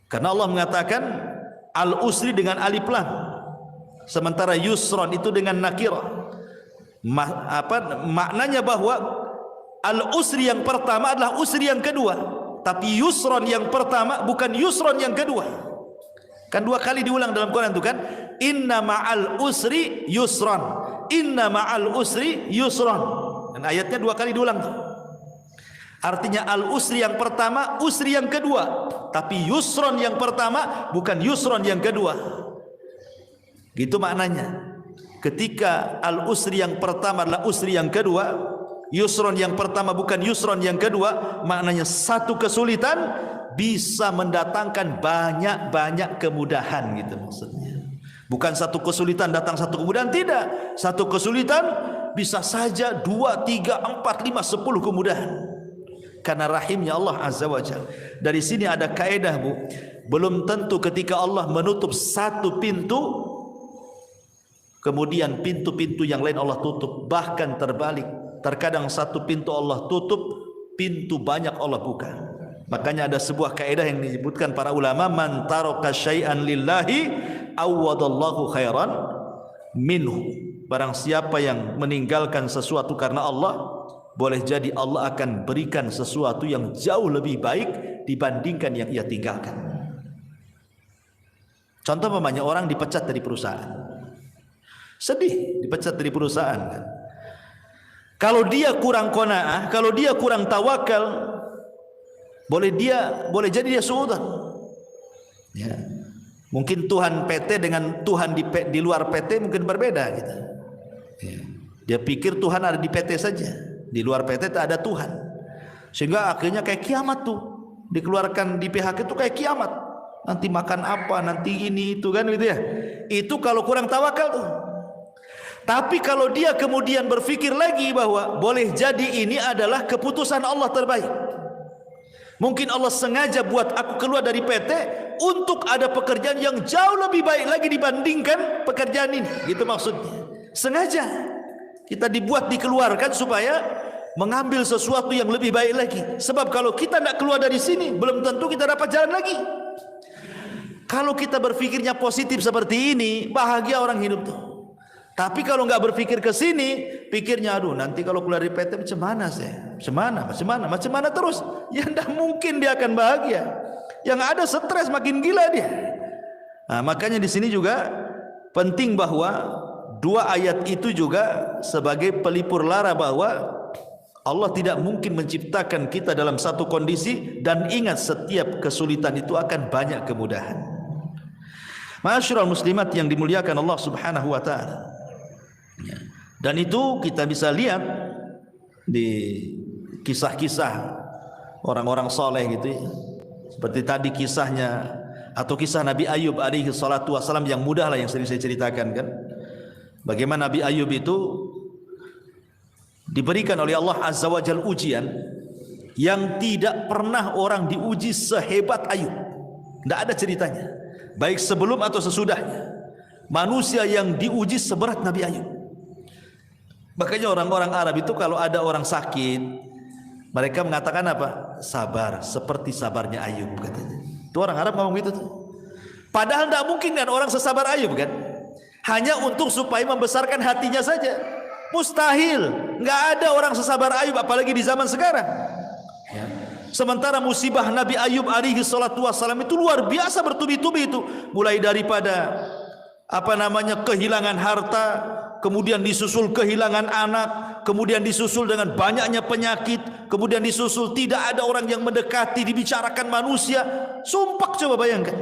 Karena Allah mengatakan al-usri dengan alif lam, sementara yusron itu dengan nakirah. Maknanya bahwa al-usri yang pertama adalah usri yang kedua, tapi yusron yang pertama bukan yusron yang kedua. Kan dua kali diulang dalam Quran itu kan, inna ma'al usri yusron, inna ma'al usri yusron. Dan ayatnya dua kali diulang tuh. Artinya al-usri yang pertama, usri yang kedua, tapi yusron yang pertama bukan yusron yang kedua. Gitu maknanya. Ketika al-usri yang pertama adalah usri yang kedua, yusron yang pertama bukan yusron yang kedua, maknanya satu kesulitan bisa mendatangkan banyak-banyak kemudahan, gitu maksudnya. Bukan satu kesulitan datang satu kemudahan, tidak. Satu kesulitan bisa saja 2, 3, 4, 5, 10 kemudahan. Karena rahimnya Allah Azza wa Jalla. Dari sini ada kaedah, Bu. Belum tentu ketika Allah menutup satu pintu, kemudian pintu-pintu yang lain Allah tutup. Bahkan terbalik. Terkadang satu pintu Allah tutup, pintu banyak Allah buka. Makanya ada sebuah kaidah yang disebutkan para ulama, man taraka syai'an lillahi awwadallahu khairan minhu. Barang siapa yang meninggalkan sesuatu karena Allah, boleh jadi Allah akan berikan sesuatu yang jauh lebih baik dibandingkan yang ia tinggalkan. Contoh umpamanya orang dipecat dari perusahaan. Sedih dipecat dari perusahaan kan. Kalau dia kurang qanaah, kalau dia kurang tawakal, boleh jadi dia suudzon. Ya. Mungkin Tuhan PT dengan Tuhan di luar PT mungkin berbeda gitu. Ya. Dia pikir Tuhan ada di PT saja, di luar PT tak ada Tuhan. Sehingga akhirnya kayak kiamat tuh. Dikeluarkan di PHK itu kayak kiamat. Nanti makan apa, nanti ini itu kan gitu ya. Itu kalau kurang tawakal tuh. Tapi kalau dia kemudian berpikir lagi bahwa boleh jadi ini adalah keputusan Allah terbaik. Mungkin Allah sengaja buat aku keluar dari PT untuk ada pekerjaan yang jauh lebih baik lagi dibandingkan pekerjaan ini. Gitu maksudnya. Sengaja kita dibuat dikeluarkan supaya mengambil sesuatu yang lebih baik lagi. Sebab kalau kita tidak keluar dari sini, belum tentu kita dapat jalan lagi. Kalau kita berpikirnya positif seperti ini, bahagia orang hidup tuh. Tapi kalau nggak berpikir ke sini, pikirnya aduh nanti kalau keluar dari PT macam mana saya? Macam mana terus? Ya tidak mungkin dia akan bahagia. Yang ada stres, makin gila dia. Nah, makanya di sini juga penting bahwa dua ayat itu juga sebagai pelipur lara bahwa Allah tidak mungkin menciptakan kita dalam satu kondisi, dan ingat setiap kesulitan itu akan banyak kemudahan. Ma'asyiral muslimat yang dimuliakan Allah Subhanahu wa taala. Dan itu kita bisa lihat di kisah-kisah orang-orang soleh gitu ya. Seperti tadi kisahnya atau kisah Nabi Ayub alaihi salatu wassalam yang mudah lah yang sering saya ceritakan kan. Bagaimana Nabi Ayub itu diberikan oleh Allah Azza wa Jalla ujian yang tidak pernah orang diuji sehebat Ayub. Tidak ada ceritanya. Baik sebelum atau sesudahnya. Manusia yang diuji seberat Nabi Ayub. Makanya orang-orang Arab itu kalau ada orang sakit, mereka mengatakan apa? Sabar, seperti sabarnya Ayub katanya. Itu orang Arab ngomong gitu tuh. Padahal tidak mungkin kan orang sesabar Ayub kan? Hanya untuk supaya membesarkan hatinya saja. Mustahil. Nggak ada orang sesabar Ayub apalagi di zaman sekarang. Ya. Sementara musibah Nabi Ayub alaihi salatu wassalam itu luar biasa bertubi-tubi itu. Mulai daripada kehilangan harta, kemudian disusul kehilangan anak, kemudian disusul dengan banyaknya penyakit, kemudian disusul tidak ada orang yang mendekati, dibicarakan manusia. Sumpah, coba bayangkan.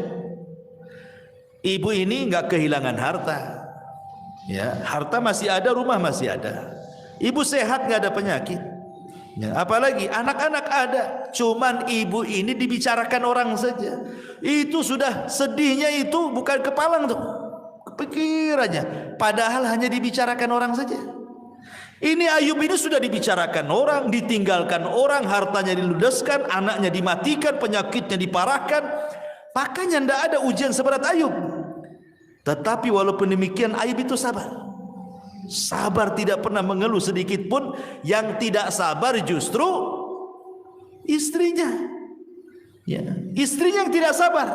Ibu ini enggak kehilangan harta. Ya, harta masih ada, rumah masih ada. Ibu sehat, enggak ada penyakit. Ya, apalagi anak-anak ada, cuman ibu ini dibicarakan orang saja. Itu sudah sedihnya itu bukan kepalang tuh. Pikirannya, padahal hanya dibicarakan orang saja. Ini Ayub ini sudah dibicarakan orang, ditinggalkan orang, hartanya diludeskan, anaknya dimatikan, penyakitnya diparahkan. Makanya tidak ada ujian seberat Ayub. Tetapi walaupun demikian Ayub itu sabar. Sabar, tidak pernah mengeluh sedikit pun. Yang tidak sabar justru istrinya. Ya, istrinya yang tidak sabar.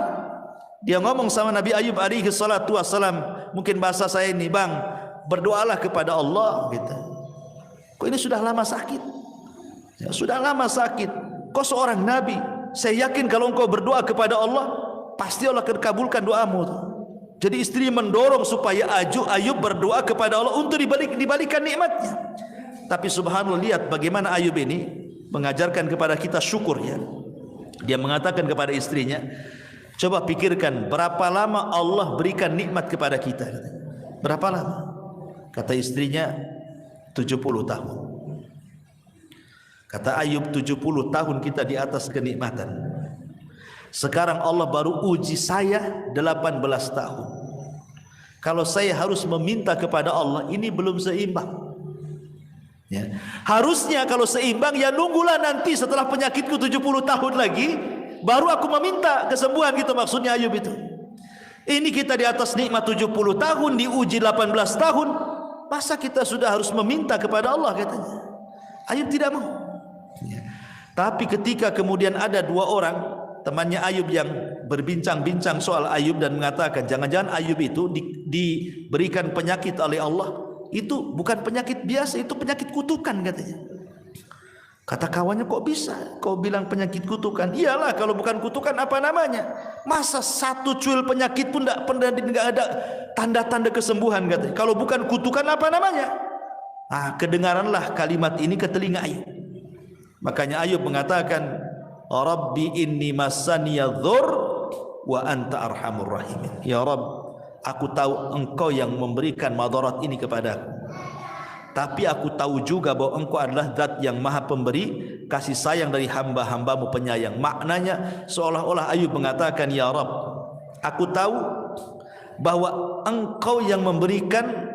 Dia ngomong sama Nabi Ayub alaihi salatu wassalam, mungkin bahasa saya ini, bang, berdoalah kepada Allah gitu. Kok ini sudah lama sakit? Ya, sudah lama sakit. Kau seorang nabi, saya yakin kalau engkau berdoa kepada Allah, pasti Allah akan kabulkan doamu. Jadi istri mendorong supaya Ayub berdoa kepada Allah untuk dibalikan nikmatnya. Tapi subhanallah, lihat bagaimana Ayub ini mengajarkan kepada kita syukur ya. Dia mengatakan kepada istrinya, coba pikirkan berapa lama Allah berikan nikmat kepada kita. Berapa lama? Kata istrinya 70 tahun. Kata Ayub, 70 tahun kita di atas kenikmatan. Sekarang Allah baru uji saya 18 tahun. Kalau saya harus meminta kepada Allah, ini belum seimbang ya. Harusnya kalau seimbang, ya nunggulah nanti setelah penyakitku 70 tahun lagi, baru aku meminta kesembuhan gitu, maksudnya Ayub itu. Ini kita di atas nikmat 70 tahun, diuji 18 tahun, masa kita sudah harus meminta kepada Allah, katanya. Ayub tidak mau ya. Tapi ketika kemudian ada dua orang temannya Ayub yang berbincang-bincang soal Ayub dan mengatakan, jangan-jangan Ayub itu diberikan penyakit oleh Allah, itu bukan penyakit biasa, itu penyakit kutukan, katanya. Kata kawannya, kok bisa kau bilang penyakit kutukan? Iyalah, kalau bukan kutukan apa namanya? Masa satu cuil penyakit pun tidak ada tanda-tanda kesembuhan, katanya. Kalau bukan kutukan apa namanya? Kedengaranlah kalimat ini ke telinga Ayub. Makanya Ayub mengatakan, Rabbi inni massaniya dzur wa anta arhamur rahimin. Ya Rabb, aku tahu engkau yang memberikan madarat ini kepadaku, tapi aku tahu juga bahwa engkau adalah zat yang maha pemberi kasih sayang dari hamba-hambamu penyayang. Maknanya seolah-olah Ayub mengatakan, ya Rabb, aku tahu bahwa engkau yang memberikan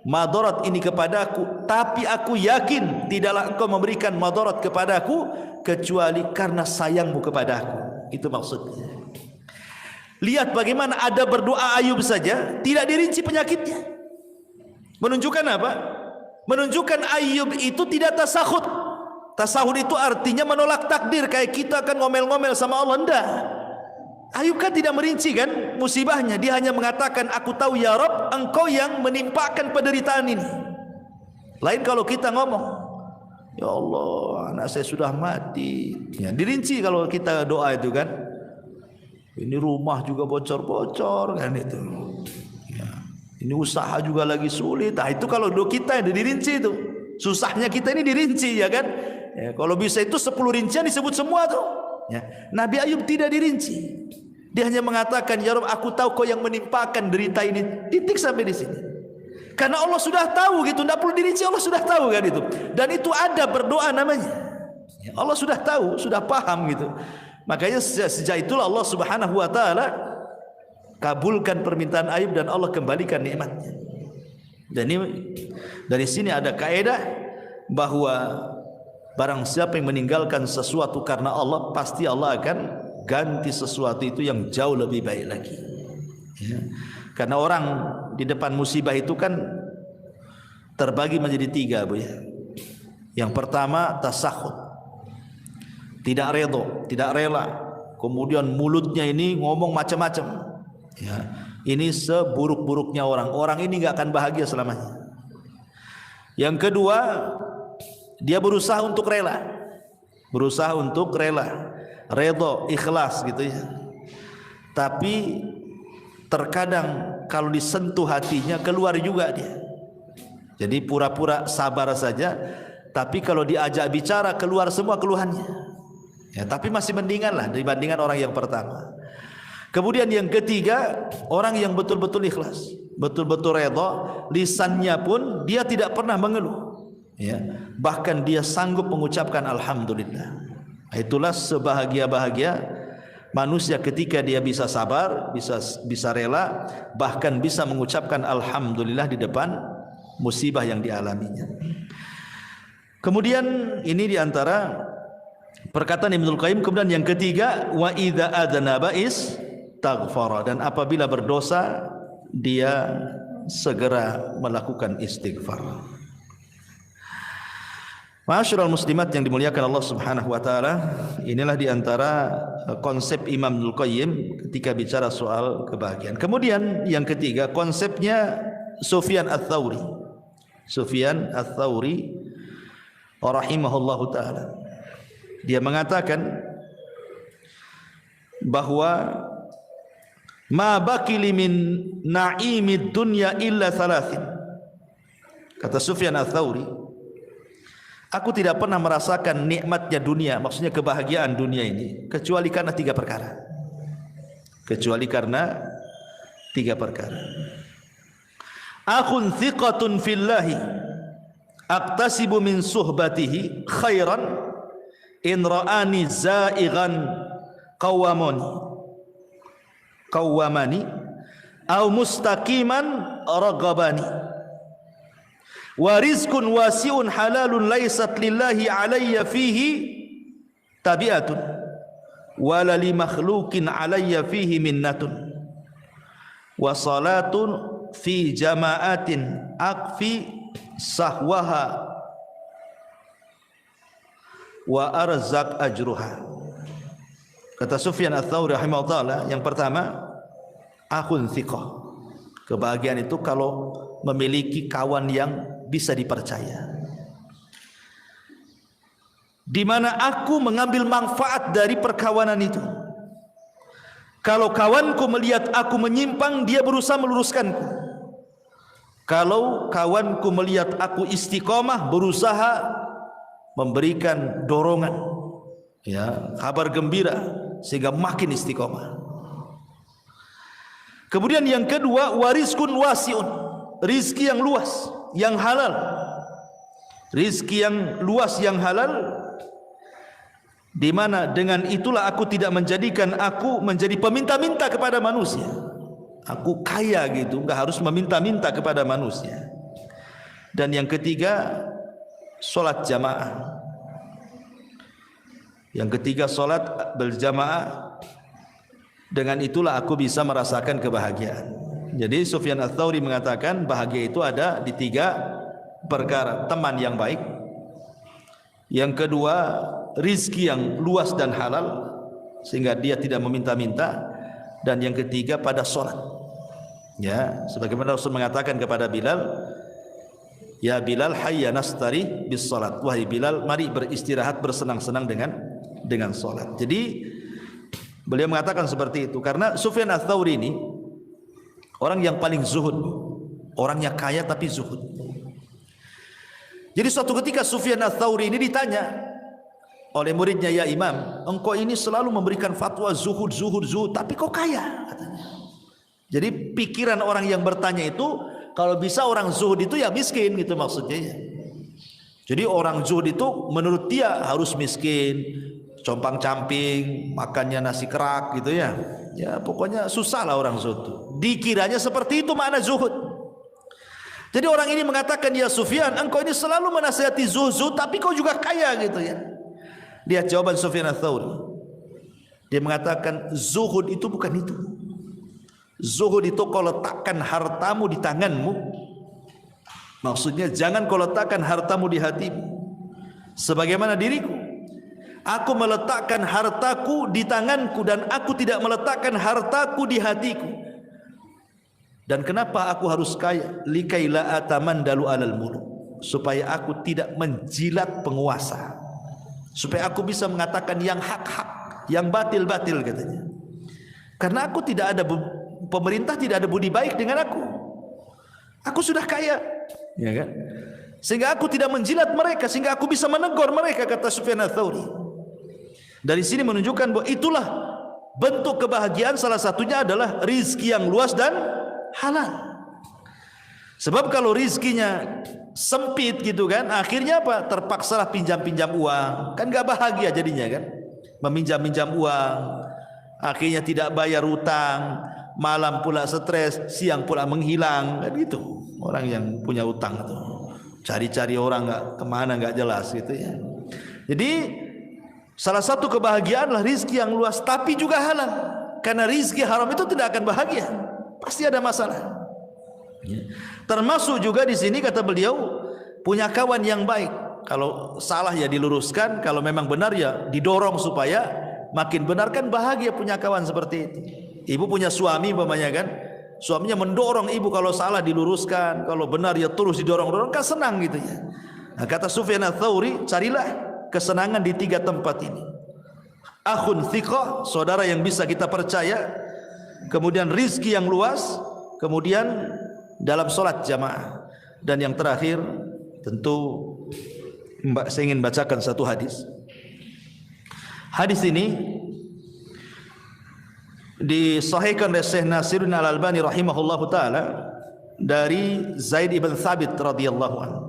madarat ini kepadaku, tapi aku yakin tidaklah engkau memberikan madarat kepadaku kecuali karena sayangmu kepadaku. Itu maksudnya. Lihat bagaimana ada berdoa Ayub saja tidak dirinci penyakitnya. Menunjukkan apa? Menunjukkan Ayub itu tidak tasahud. Tasahud itu artinya menolak takdir, kayak kita kan ngomel-ngomel sama Allah. Enggak. Ayub kan tidak merinci kan musibahnya. Dia hanya mengatakan, aku tahu ya Rabb, engkau yang menimpakan penderitaan ini. Lain kalau kita ngomong, ya Allah, anak saya sudah mati ya, dirinci kalau kita doa itu kan. Ini rumah juga bocor-bocor kan itu ya. Ini usaha juga lagi sulit. Itu kalau doa kita yang dirinci itu. Susahnya kita ini dirinci ya kan ya, kalau bisa itu 10 rincian disebut semua tuh ya. Nabi Ayub tidak dirinci. Dia hanya mengatakan, ya Rabb, aku tahu kau yang menimpakan derita ini. Titik sampai di sini. Karena Allah sudah tahu gitu, tidak perlu dirinci, Allah sudah tahu kan itu. Dan itu ada berdoa namanya. Allah sudah tahu, sudah paham gitu. Makanya sejak itulah Allah Subhanahu wa taala kabulkan permintaan Ayub dan Allah kembalikan nikmatnya. Dan ini dari sini ada kaidah bahwa barang siapa yang meninggalkan sesuatu karena Allah, pasti Allah akan ganti sesuatu itu yang jauh lebih baik lagi ya. Karena orang di depan musibah itu kan terbagi menjadi 3 Bu ya. Yang pertama tasahud, tidak redho, tidak rela, kemudian mulutnya ini ngomong macam-macam ya. Ini seburuk-buruknya orang ini nggak akan bahagia selamanya. Yang kedua, dia berusaha untuk rela, redho, ikhlas gitu ya. Tapi terkadang kalau disentuh hatinya keluar juga dia. Jadi pura-pura sabar saja, tapi kalau diajak bicara keluar semua keluhannya ya. Tapi masih mendingan lah dibandingkan orang yang pertama. Kemudian yang ketiga, orang yang betul-betul ikhlas, betul-betul redho, lisannya pun dia tidak pernah mengeluh ya. Bahkan dia sanggup mengucapkan alhamdulillah. Itulah sebahagia-bahagia manusia ketika dia bisa sabar, bisa rela, bahkan bisa mengucapkan alhamdulillah di depan musibah yang dialaminya. Kemudian ini diantara perkataan Ibnul Qayyim. Kemudian yang ketiga, wa idza adzanaba istaghfara, dan apabila berdosa dia segera melakukan istighfar. Ma'asyiral muslimat yang dimuliakan Allah Subhanahu wa taala, inilah di antara konsep Imam Ibnul Qayyim ketika bicara soal kebahagiaan. Kemudian yang ketiga, konsepnya Sufyan Ats-Tsauri. Sufyan Ats-Tsauri rahimahullahu taala. Dia mengatakan bahwa ma baqili min na'imid dunya illa thalathin. Kata Sufyan Ats-Tsauri, aku tidak pernah merasakan nikmatnya dunia, maksudnya kebahagiaan dunia ini, kecuali karena tiga perkara. Kecuali karena tiga perkara. Akhun thiqatun fillahi aqtasibu min suhbatihi khairan in ra'ani za'ighan qawwamani aw mustaqiman ragabani wa rizqun wasi'un halalun laysat lillahi alayya fihi tabi'atun wa la li makhluqin alayya fihi minnatun wa salatun fi jama'atin akfi sahwaha wa arzaq ajruha. Kata Sufyan Ats-Tsauri rahimahullah, yang pertama akhun thiqah. Kebahagiaan itu kalau memiliki kawan yang bisa dipercaya, di mana aku mengambil manfaat dari perkawanan itu. Kalau kawanku melihat aku menyimpang, dia berusaha meluruskanku. Kalau kawanku melihat aku istiqomah, berusaha memberikan dorongan, ya, kabar gembira sehingga makin istiqomah. Kemudian yang kedua, warizkun wasiun, rizki yang luas, yang halal. Rizki yang luas, yang halal, di mana dengan itulah aku tidak menjadikan aku menjadi peminta-minta kepada manusia. Aku kaya gitu, enggak harus meminta-minta kepada manusia. Dan yang ketiga, solat jamaah. Yang ketiga, solat berjamaah. Dengan itulah aku bisa merasakan kebahagiaan. Jadi Sufyan Ats-Tsauri mengatakan bahagia itu ada di tiga perkara. Teman yang baik, yang kedua rizki yang luas dan halal sehingga dia tidak meminta-minta, dan yang ketiga pada solat. Ya, sebagaimana Rasul mengatakan kepada Bilal, ya Bilal, hayya nastari bis salat. Wahai Bilal, mari beristirahat, bersenang-senang dengan salat. Jadi beliau mengatakan seperti itu karena Sufyan Ats-Tsauri ini orang yang paling zuhud, orangnya kaya tapi zuhud. Jadi suatu ketika Sufyan Ats-Tsauri ini ditanya oleh muridnya, ya Imam, engkau ini selalu memberikan fatwa zuhud, tapi kok kaya? Katanya. Jadi pikiran orang yang bertanya itu, kalau bisa orang zuhud itu ya miskin gitu maksudnya. Jadi orang zuhud itu menurut dia harus miskin, compang-camping, makannya nasi kerak gitu ya. Ya pokoknya susah lah orang zuhud. Dikiranya seperti itu makna zuhud. Jadi orang ini mengatakan, ya Sufyan, engkau ini selalu menasihati zuhud, tapi kau juga kaya gitu ya. Lihat jawaban Sufyan Ats-Tsauri. Dia mengatakan zuhud itu bukan itu. Zuhud itu kau letakkan hartamu di tanganmu. Maksudnya jangan kau letakkan hartamu di hatimu. Sebagaimana diriku, aku meletakkan hartaku di tanganku dan aku tidak meletakkan hartaku di hatiku. Dan kenapa aku harus kaya? Likaila atamandalu alal muluk, supaya aku tidak menjilat penguasa, supaya aku bisa mengatakan yang hak-hak, yang batil-batil katanya. Karena aku tidak ada, pemerintah tidak ada budi baik dengan aku. Aku sudah kaya, ya kan? Sehingga aku tidak menjilat mereka, sehingga aku bisa menegur mereka, kata Sufyan Ats-Tsauri. Dari sini menunjukkan bahwa itulah bentuk kebahagiaan, salah satunya adalah rizki yang luas dan halal. Sebab kalau rizkinya sempit gitu kan, akhirnya apa? Terpaksalah pinjam-pinjam uang, kan gak bahagia jadinya kan? Meminjam-minjam uang, akhirnya tidak bayar utang, malam pula stres, siang pula menghilang, kan gitu. Orang yang punya utang itu cari-cari orang nggak kemana, nggak jelas gitu ya. Jadi salah satu kebahagiaan adalah rizki yang luas tapi juga halal. Karena rizki haram itu tidak akan bahagia, pasti ada masalah. Termasuk juga di sini kata beliau, punya kawan yang baik. Kalau salah ya diluruskan, kalau memang benar ya didorong supaya makin benar. Kan bahagia punya kawan seperti itu. Ibu punya suami umpamanya kan, suaminya mendorong ibu, kalau salah diluruskan, kalau benar ya terus didorong-dorong, kan senang gitu ya. Nah, kata Sufyan Ats-Tsauri, carilah kesenangan di 3 tempat ini. Akhun thiqah, saudara yang bisa kita percaya, kemudian rizki yang luas, kemudian dalam sholat jamaah, dan yang terakhir tentu saya ingin bacakan satu hadis. Hadis ini disahihkan oleh Syekh Nasiruddin Al-Albani rahimahullahu taala dari Zaid ibn Thabit radhiyallahu anhu.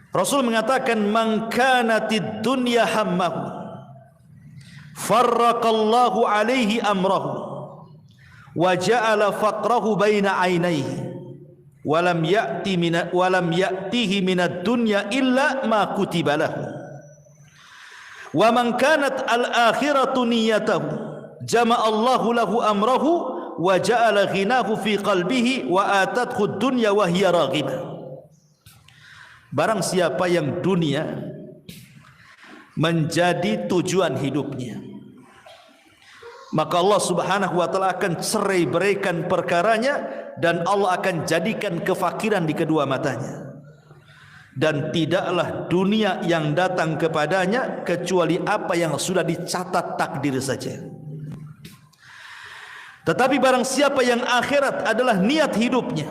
Rasul mengatakan, man kanatid dunya hammahu farraqallahu alaihi amrahu wa ja'ala faqrahu baina ainaihi walam ya'tihi minad dunya illa ma kutiba lahu wa man kanat al-akhiratu niyyatahu jama'a Allahu lahu amrahu wa ja'ala ghinahu fi qalbihi wa atathu ad-dunya wa hiya raghibah. Barang siapa yang dunia menjadi tujuan hidupnya, maka Allah subhanahu wa ta'ala akan cerai-beraikan perkaranya, dan Allah akan jadikan kefakiran di kedua matanya, dan tidaklah dunia yang datang kepadanya kecuali apa yang sudah dicatat takdir saja. Tetapi barang siapa yang akhirat adalah niat hidupnya,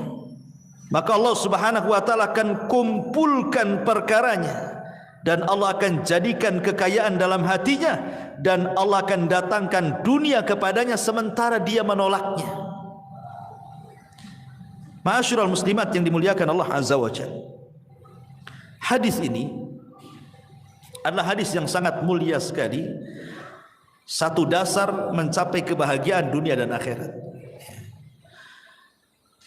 maka Allah subhanahu wa ta'ala akan kumpulkan perkaranya, dan Allah akan jadikan kekayaan dalam hatinya, dan Allah akan datangkan dunia kepadanya sementara dia menolaknya. Ma'asyiral muslimat yang dimuliakan Allah azza wa jalla, hadis ini adalah hadis yang sangat mulia sekali, satu dasar mencapai kebahagiaan dunia dan akhirat.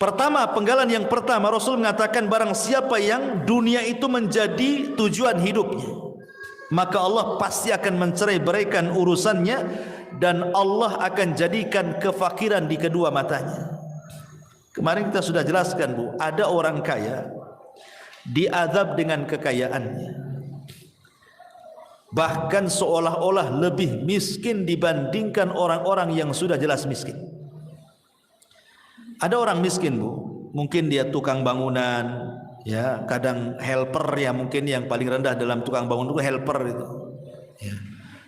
Pertama, penggalan yang pertama, Rasul mengatakan barang siapa yang dunia itu menjadi tujuan hidupnya, maka Allah pasti akan mencerai-beraikan urusannya, dan Allah akan jadikan kefakiran di kedua matanya. Kemarin kita sudah jelaskan, Bu, ada orang kaya diazab dengan kekayaannya, bahkan seolah-olah lebih miskin dibandingkan orang-orang yang sudah jelas miskin. Ada orang miskin, Bu, mungkin dia tukang bangunan, ya, kadang helper, ya, mungkin yang paling rendah dalam tukang bangun itu helper itu. Ya.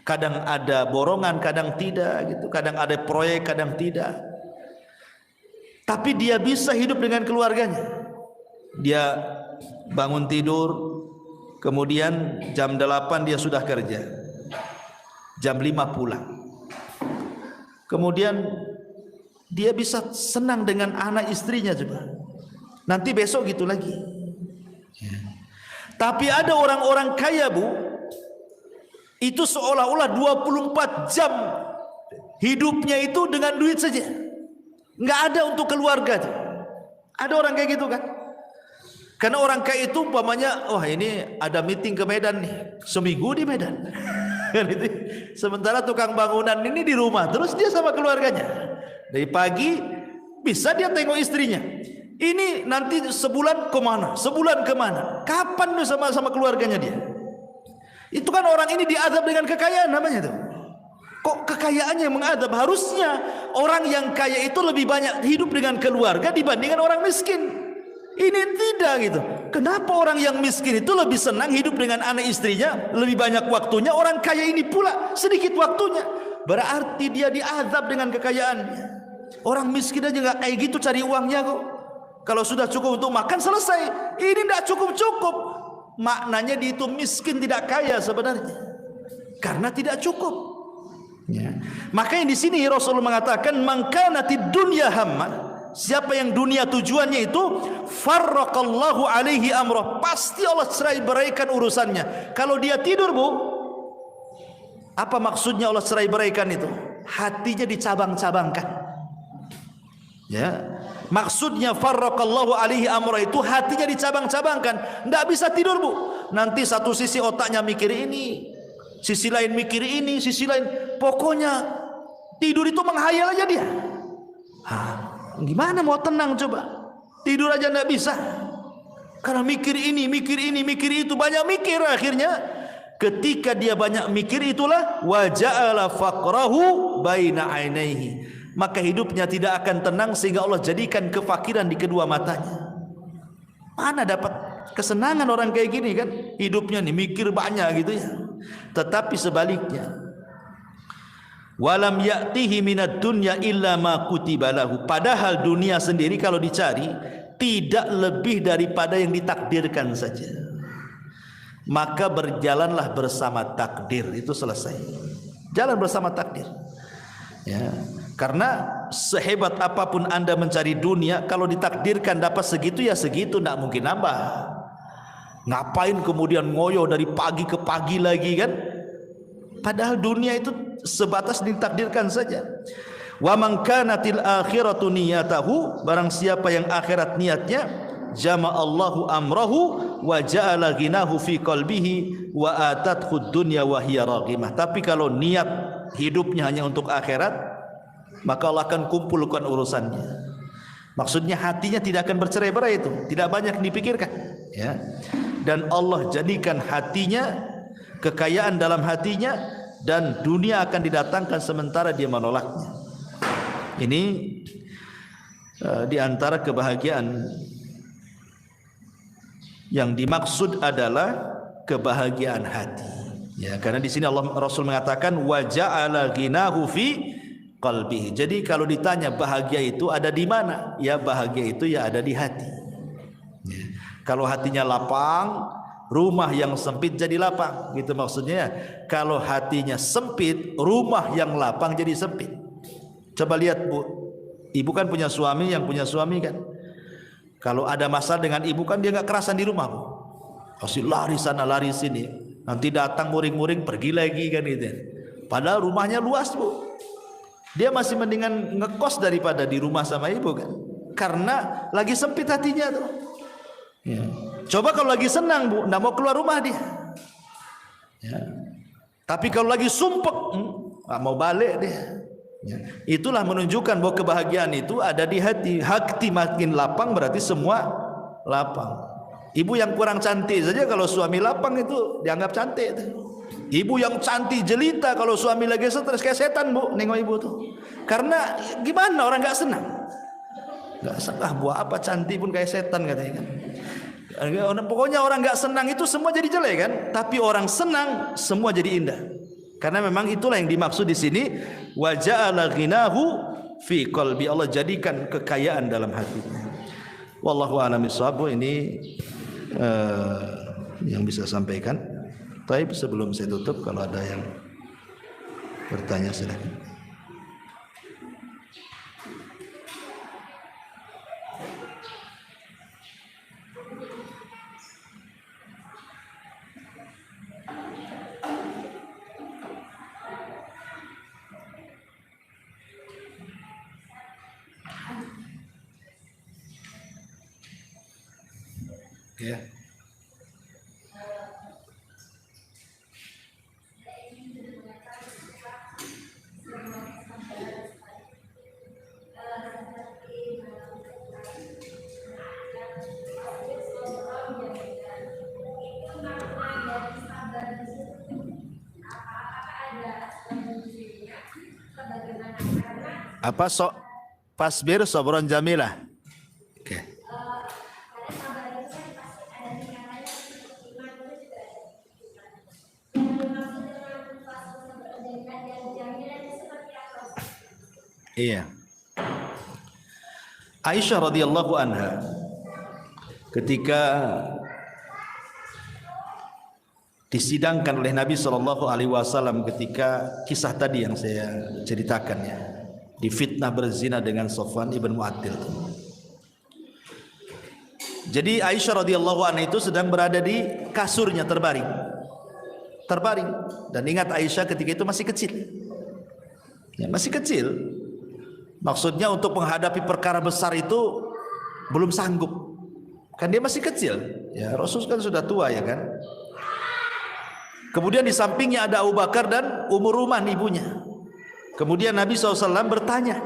Kadang ada borongan, kadang tidak, gitu. Kadang ada proyek, kadang tidak. Tapi dia bisa hidup dengan keluarganya. Dia bangun tidur, kemudian jam 8 dia sudah kerja, jam 5 pulang. Kemudian dia bisa senang dengan anak istrinya juga. Nanti besok gitu lagi. Ya. Tapi ada orang-orang kaya, Bu, itu seolah-olah 24 jam hidupnya itu dengan duit saja, nggak ada untuk keluarga. Ada orang kayak gitu kan? Karena orang kaya itu umpamanya, wah ini ada meeting ke Medan nih, seminggu di Medan. Sementara tukang bangunan ini di rumah terus dia sama keluarganya. Dari pagi bisa dia tengok istrinya. Ini nanti sebulan kemana? Sebulan kemana? Kapan dia sama keluarganya dia? Itu kan orang ini diazab dengan kekayaan namanya itu. Kok kekayaannya yang mengadab? Harusnya orang yang kaya itu lebih banyak hidup dengan keluarga dibandingkan orang miskin. Ini tidak gitu. Kenapa orang yang miskin itu lebih senang hidup dengan anak istrinya, lebih banyak waktunya? Orang kaya ini pula sedikit waktunya. Berarti dia diazab dengan kekayaannya. Orang miskin aja nggak kayak gitu cari uangnya kok. Kalau sudah cukup untuk makan selesai. Ini tidak cukup-cukup. Maknanya dia itu miskin, tidak kaya sebenarnya, karena tidak cukup. Ya. Makanya di sini Rasulullah mengatakan, man kanatid dunya hamma, siapa yang dunia tujuannya itu, farraqallahu alaihi amrah, pasti Allah cerai-beraikan urusannya. Kalau dia tidur, Bu, apa maksudnya Allah cerai-beraikan itu? Hatinya dicabang-cabangkan. Ya, maksudnya farraqallahu alaihi amrah itu hatinya dicabang-cabangkan, tidak bisa tidur, Bu. Nanti satu sisi otaknya mikir ini, sisi lain mikir ini, sisi lain, pokoknya tidur itu menghayal aja dia. Gimana mau tenang coba? Tidur aja tidak bisa. Karena mikir ini, mikir ini, mikir itu, banyak mikir. Akhirnya ketika dia banyak mikir itulah wa ja'ala faqrahu baina ainaihi, maka hidupnya tidak akan tenang sehingga Allah jadikan kefakiran di kedua matanya. Mana dapat kesenangan orang kayak gini kan? Hidupnya nih mikir banyak gitu ya. Tetapi sebaliknya, walam ya'tihi minad dunya illa ma kutiba lahu, padahal dunia sendiri kalau dicari tidak lebih daripada yang ditakdirkan saja. Maka berjalanlah bersama takdir, itu selesai. Jalan bersama takdir. Ya, karena sehebat apapun Anda mencari dunia, kalau ditakdirkan dapat segitu ya segitu, tidak mungkin nambah. Ngapain kemudian ngoyo dari pagi ke pagi lagi kan? Padahal dunia itu sebatas ditakdirkan saja. Wa man kanatil akhiratu niyatahu, barang siapa yang akhirat niatnya, jama'allahu amrahu wa ja'ala ghinahu fi qalbihi wa atathu dunya wa hiya raghimah. Tapi kalau niat hidupnya hanya untuk akhirat, maka Allah akan kumpulkan urusannya. Maksudnya hatinya tidak akan bercerai-berai, itu tidak banyak dipikirkan ya. Dan Allah jadikan hatinya, kekayaan dalam hatinya, dan dunia akan didatangkan sementara dia menolaknya. Ini di antara kebahagiaan yang dimaksud adalah kebahagiaan hati. Ya, karena di sini Allah Rasul mengatakan wa ja'ala ghinahu fi qalbihi. Jadi kalau ditanya bahagia itu ada di mana? Ya bahagia itu ya ada di hati. Ya. Kalau hatinya lapang, rumah yang sempit jadi lapang, gitu maksudnya. Kalau hatinya sempit, rumah yang lapang jadi sempit. Coba lihat Bu, ibu kan punya suami, yang punya suami kan, kalau ada masalah dengan ibu kan dia nggak kerasan di rumah Bu, pasti lari sana lari sini, nanti datang muring-muring pergi lagi kan gitu. Padahal rumahnya luas Bu, dia masih mendingan ngekos daripada di rumah sama ibu kan, karena lagi sempit hatinya tuh. Ya. Coba kalau lagi senang Bu, nggak mau keluar rumah dia. Ya. Tapi kalau lagi sumpek, nggak mau balik dia. Ya. Itulah menunjukkan bahwa kebahagiaan itu ada di hati. Hati makin lapang berarti semua lapang. Ibu yang kurang cantik saja kalau suami lapang itu dianggap cantik. Ibu yang cantik jelita kalau suami lagi stres kayak setan Bu, nengok ibu tuh. Karena gimana orang nggak senang? Nggak senang, buat apa cantik pun kayak setan katanya kan. Pokoknya orang nggak senang itu semua jadi jelek kan, tapi orang senang semua jadi indah. Karena memang itulah yang dimaksud di sini, wa ja'ala ghinahu fi qalbi, Allah jadikan kekayaan dalam hatinya. Wallahu a'lam bishawab. Ini yang bisa sampaikan. Tapi sebelum saya tutup, kalau ada yang bertanya silakan. Ya. Apa sok pasbir sabron jamilah. Oke. Iya. Aisyah radhiyallahu anha ketika disidangkan oleh Nabi SAW, ketika kisah tadi yang saya ceritakan ya, difitnah berzina dengan Safwan ibn Mu'attil. Jadi Aisyah radhiyallahu anha itu sedang berada di kasurnya terbaring. Dan ingat Aisyah ketika itu masih kecil. Ya, masih kecil. Maksudnya untuk menghadapi perkara besar itu belum sanggup. Kan dia masih kecil. Ya, Rasul kan sudah tua ya kan. Kemudian di sampingnya ada Abu Bakar dan Ummu Ruman ibunya. Kemudian Nabi SAW bertanya,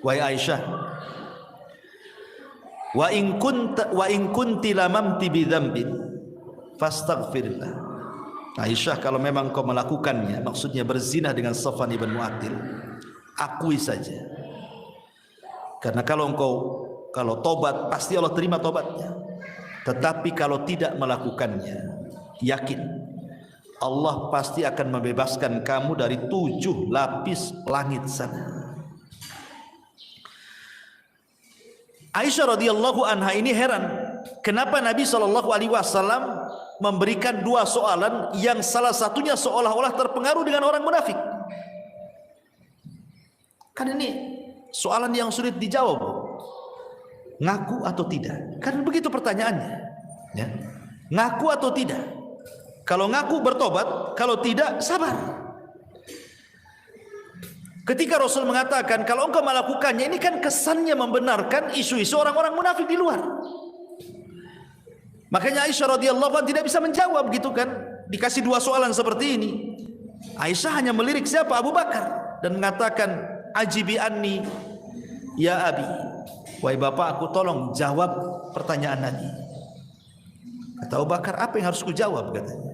"Wahai Aisyah, wa in kunti lamamti bi dzambin fastaghfirillah. Aisyah, kalau memang kau melakukannya, maksudnya berzina dengan Safwan ibn Mu'attil, akui saja. Karena kalau tobat pasti Allah terima tobatnya. Tetapi kalau tidak melakukannya, yakin Allah pasti akan membebaskan kamu dari 7 lapis langit sana. Aisyah radhiyallahu anha ini heran, kenapa Nabi SAW memberikan 2 soalan yang salah satunya seolah-olah terpengaruh dengan orang munafik. Kan ini soalan yang sulit dijawab, ngaku atau tidak, kan begitu pertanyaannya ya. Ngaku atau tidak? Kalau ngaku bertobat, kalau tidak sabar. Ketika Rasul mengatakan kalau engkau melakukannya, ini kan kesannya membenarkan isu-isu orang-orang munafik di luar. Makanya Aisyah radhiyallahu anha tidak bisa menjawab gitu kan. Dikasih 2 soalan seperti ini. Aisyah hanya melirik siapa? Abu Bakar, dan mengatakan, ajibi anni ya abi. Wahai bapak, aku tolong jawab pertanyaan Nabi. Kata Abu Bakar, apa yang harus ku jawab? Katanya.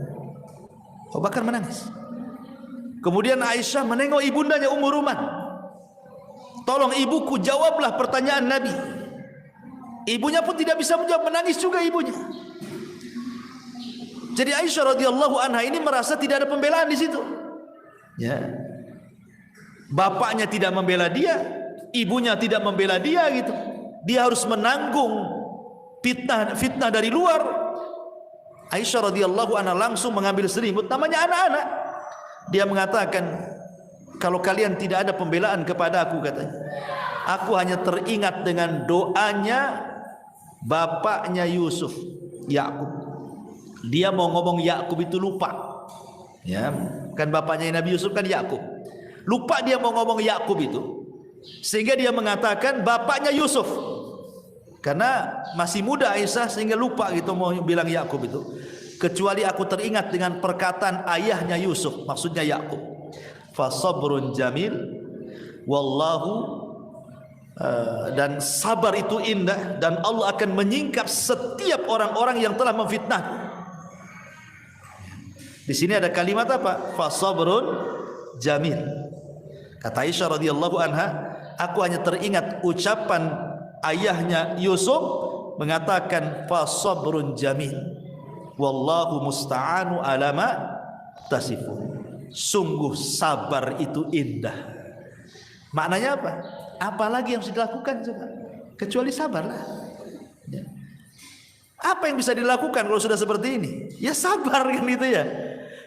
Abu Bakar menangis. Kemudian Aisyah menengok ibundanya Ummu Ruman. Tolong ibuku, jawablah pertanyaan Nabi. Ibunya pun tidak bisa menjawab, menangis juga ibunya. Jadi Aisyah radhiyallahu anha ini merasa tidak ada pembelaan di situ. Ya. Bapaknya tidak membela dia, ibunya tidak membela dia gitu. Dia harus menanggung fitnah dari luar. Aisyah radhiyallahu anha langsung mengambil selimut, namanya anak-anak. Dia mengatakan, kalau kalian tidak ada pembelaan kepada aku, katanya, aku hanya teringat dengan doanya bapaknya Yusuf, Yakub. Dia mau ngomong Yakub itu lupa, ya kan, bapaknya Nabi Yusuf kan Yakub. Lupa dia mau ngomong Yakub itu, sehingga dia mengatakan bapaknya Yusuf, karena masih muda Aisyah, sehingga lupa gitu mau bilang Yakub itu. Kecuali aku teringat dengan perkataan ayahnya Yusuf, maksudnya Yakub. Fa sabrun jamil wallahu, dan sabar itu indah, dan Allah akan menyingkap setiap orang-orang yang telah memfitnah. Di sini ada kalimat apa? Fa sabrun jamil. Kata Aisyah radhiyallahu anha, aku hanya teringat ucapan ayahnya Yusuf mengatakan fa sabrun jamil wallahu musta'anu ala ma tasifun. Sungguh sabar itu indah. Maknanya apa? Apalagi yang harus dilakukan coba? Kecuali sabarlah. Ya. Apa yang bisa dilakukan kalau sudah seperti ini? Ya sabar kan itu ya.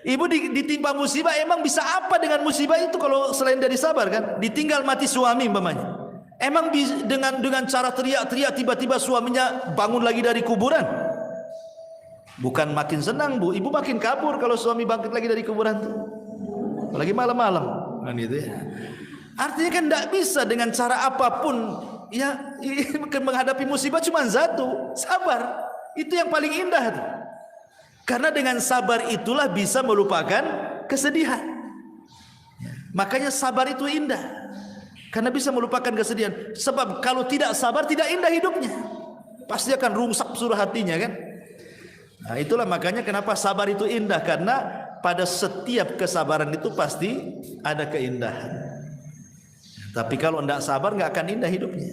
Ibu ditimpa musibah, emang bisa apa dengan musibah itu kalau selain dari sabar kan? Ditinggal mati suami umpamanya. Emang dengan cara teriak-teriak tiba-tiba suaminya bangun lagi dari kuburan? Bukan makin senang bu, ibu makin kabur kalau suami bangkit lagi dari kuburan tuh, apalagi malam-malam kan gitu ya. Artinya kan tidak bisa dengan cara apapun ya menghadapi musibah, cuma satu, sabar. Itu yang paling indah tuh. Karena dengan sabar itulah bisa melupakan kesedihan. Makanya sabar itu indah, karena bisa melupakan kesedihan. Sebab kalau tidak sabar, tidak indah hidupnya, pasti akan rusak seluruh hatinya kan. Nah, itulah makanya kenapa sabar itu indah, karena pada setiap kesabaran itu pasti ada keindahan. Tapi kalau tidak sabar, nggak akan indah hidupnya,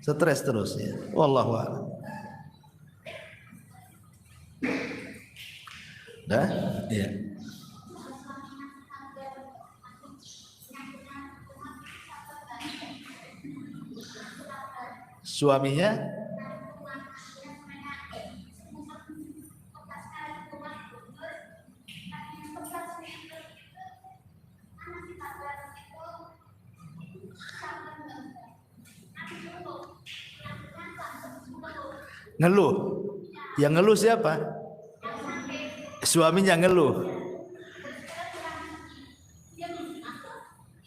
stres terus ya. Wallahu a'lam. Dah, ya. Suaminya ngeluh. Yang ngeluh siapa? Suaminya ngeluh.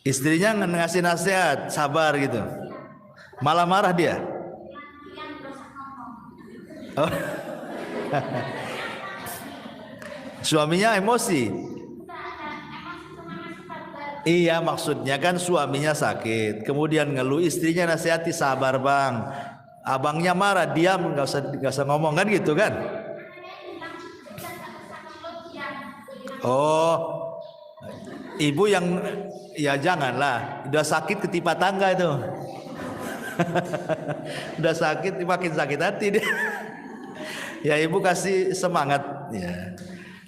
Istrinya ngasih nasihat, sabar gitu. Malah marah dia. Oh. Suaminya emosi. Iya, maksudnya kan suaminya sakit, kemudian ngeluh, istrinya nasihati, sabar bang, abangnya marah, diam, nggak usah ngomong kan gitu kan. Oh, ibu yang ya janganlah, udah sakit ketipa tangga itu. Udah sakit makin sakit hati dia. Ya ibu kasih semangat ya.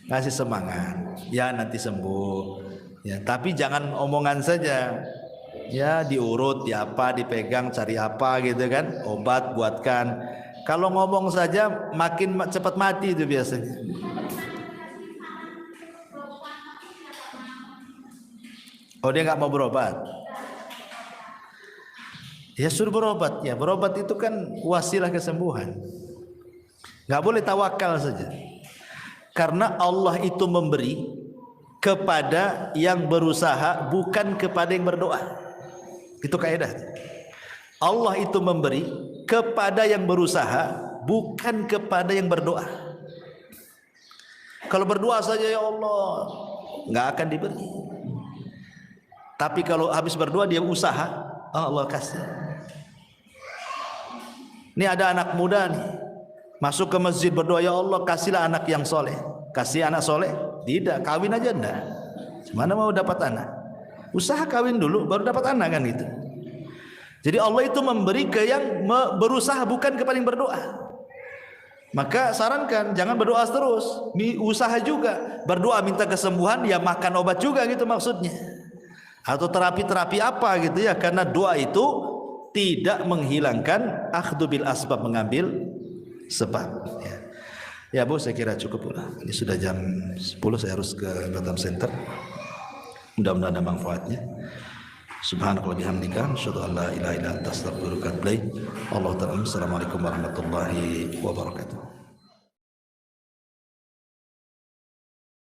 Kasih semangat. Ya nanti sembuh. Ya, tapi jangan omongan saja. Ya diurut, ya apa, dipegang, cari apa gitu kan, obat buatkan. Kalau ngomong saja makin cepat mati itu biasanya. Oh dia nggak mau berobat. Ya suruh berobat ya. Berobat itu kan wasilah kesembuhan. Nggak boleh tawakal saja. Karena Allah itu memberi kepada yang berusaha, bukan kepada yang berdoa. Itu kaidah. Allah itu memberi kepada yang berusaha, bukan kepada yang berdoa. Kalau berdoa saja ya Allah, nggak akan diberi. Tapi kalau habis berdoa dia usaha, Allah kasih. Ini ada anak muda nih, masuk ke masjid berdoa, ya Allah kasihlah anak yang soleh. Kasih anak soleh? Tidak, kawin aja enggak. Mana mau dapat anak? Usaha kawin dulu, baru dapat anak kan gitu. Jadi Allah itu memberi ke yang berusaha, bukan kepada yang berdoa. Maka sarankan jangan berdoa terus, usaha juga. Berdoa minta kesembuhan, ya makan obat juga gitu maksudnya. Atau terapi-terapi apa gitu ya, karena doa itu tidak menghilangkan akhdhu bil asbab, mengambil sebab ya. Ya Bu, saya kira cukup pula. Ini sudah jam 10, saya harus ke Batam Center. Mudah-mudahan ada manfaatnya. Subhanallah bihamdika, asyhadu an la ilaha illa anta, astaghfiruka wa atubu ilaik. Allahu ta'ala. Assalamualaikum warahmatullahi wabarakatuh.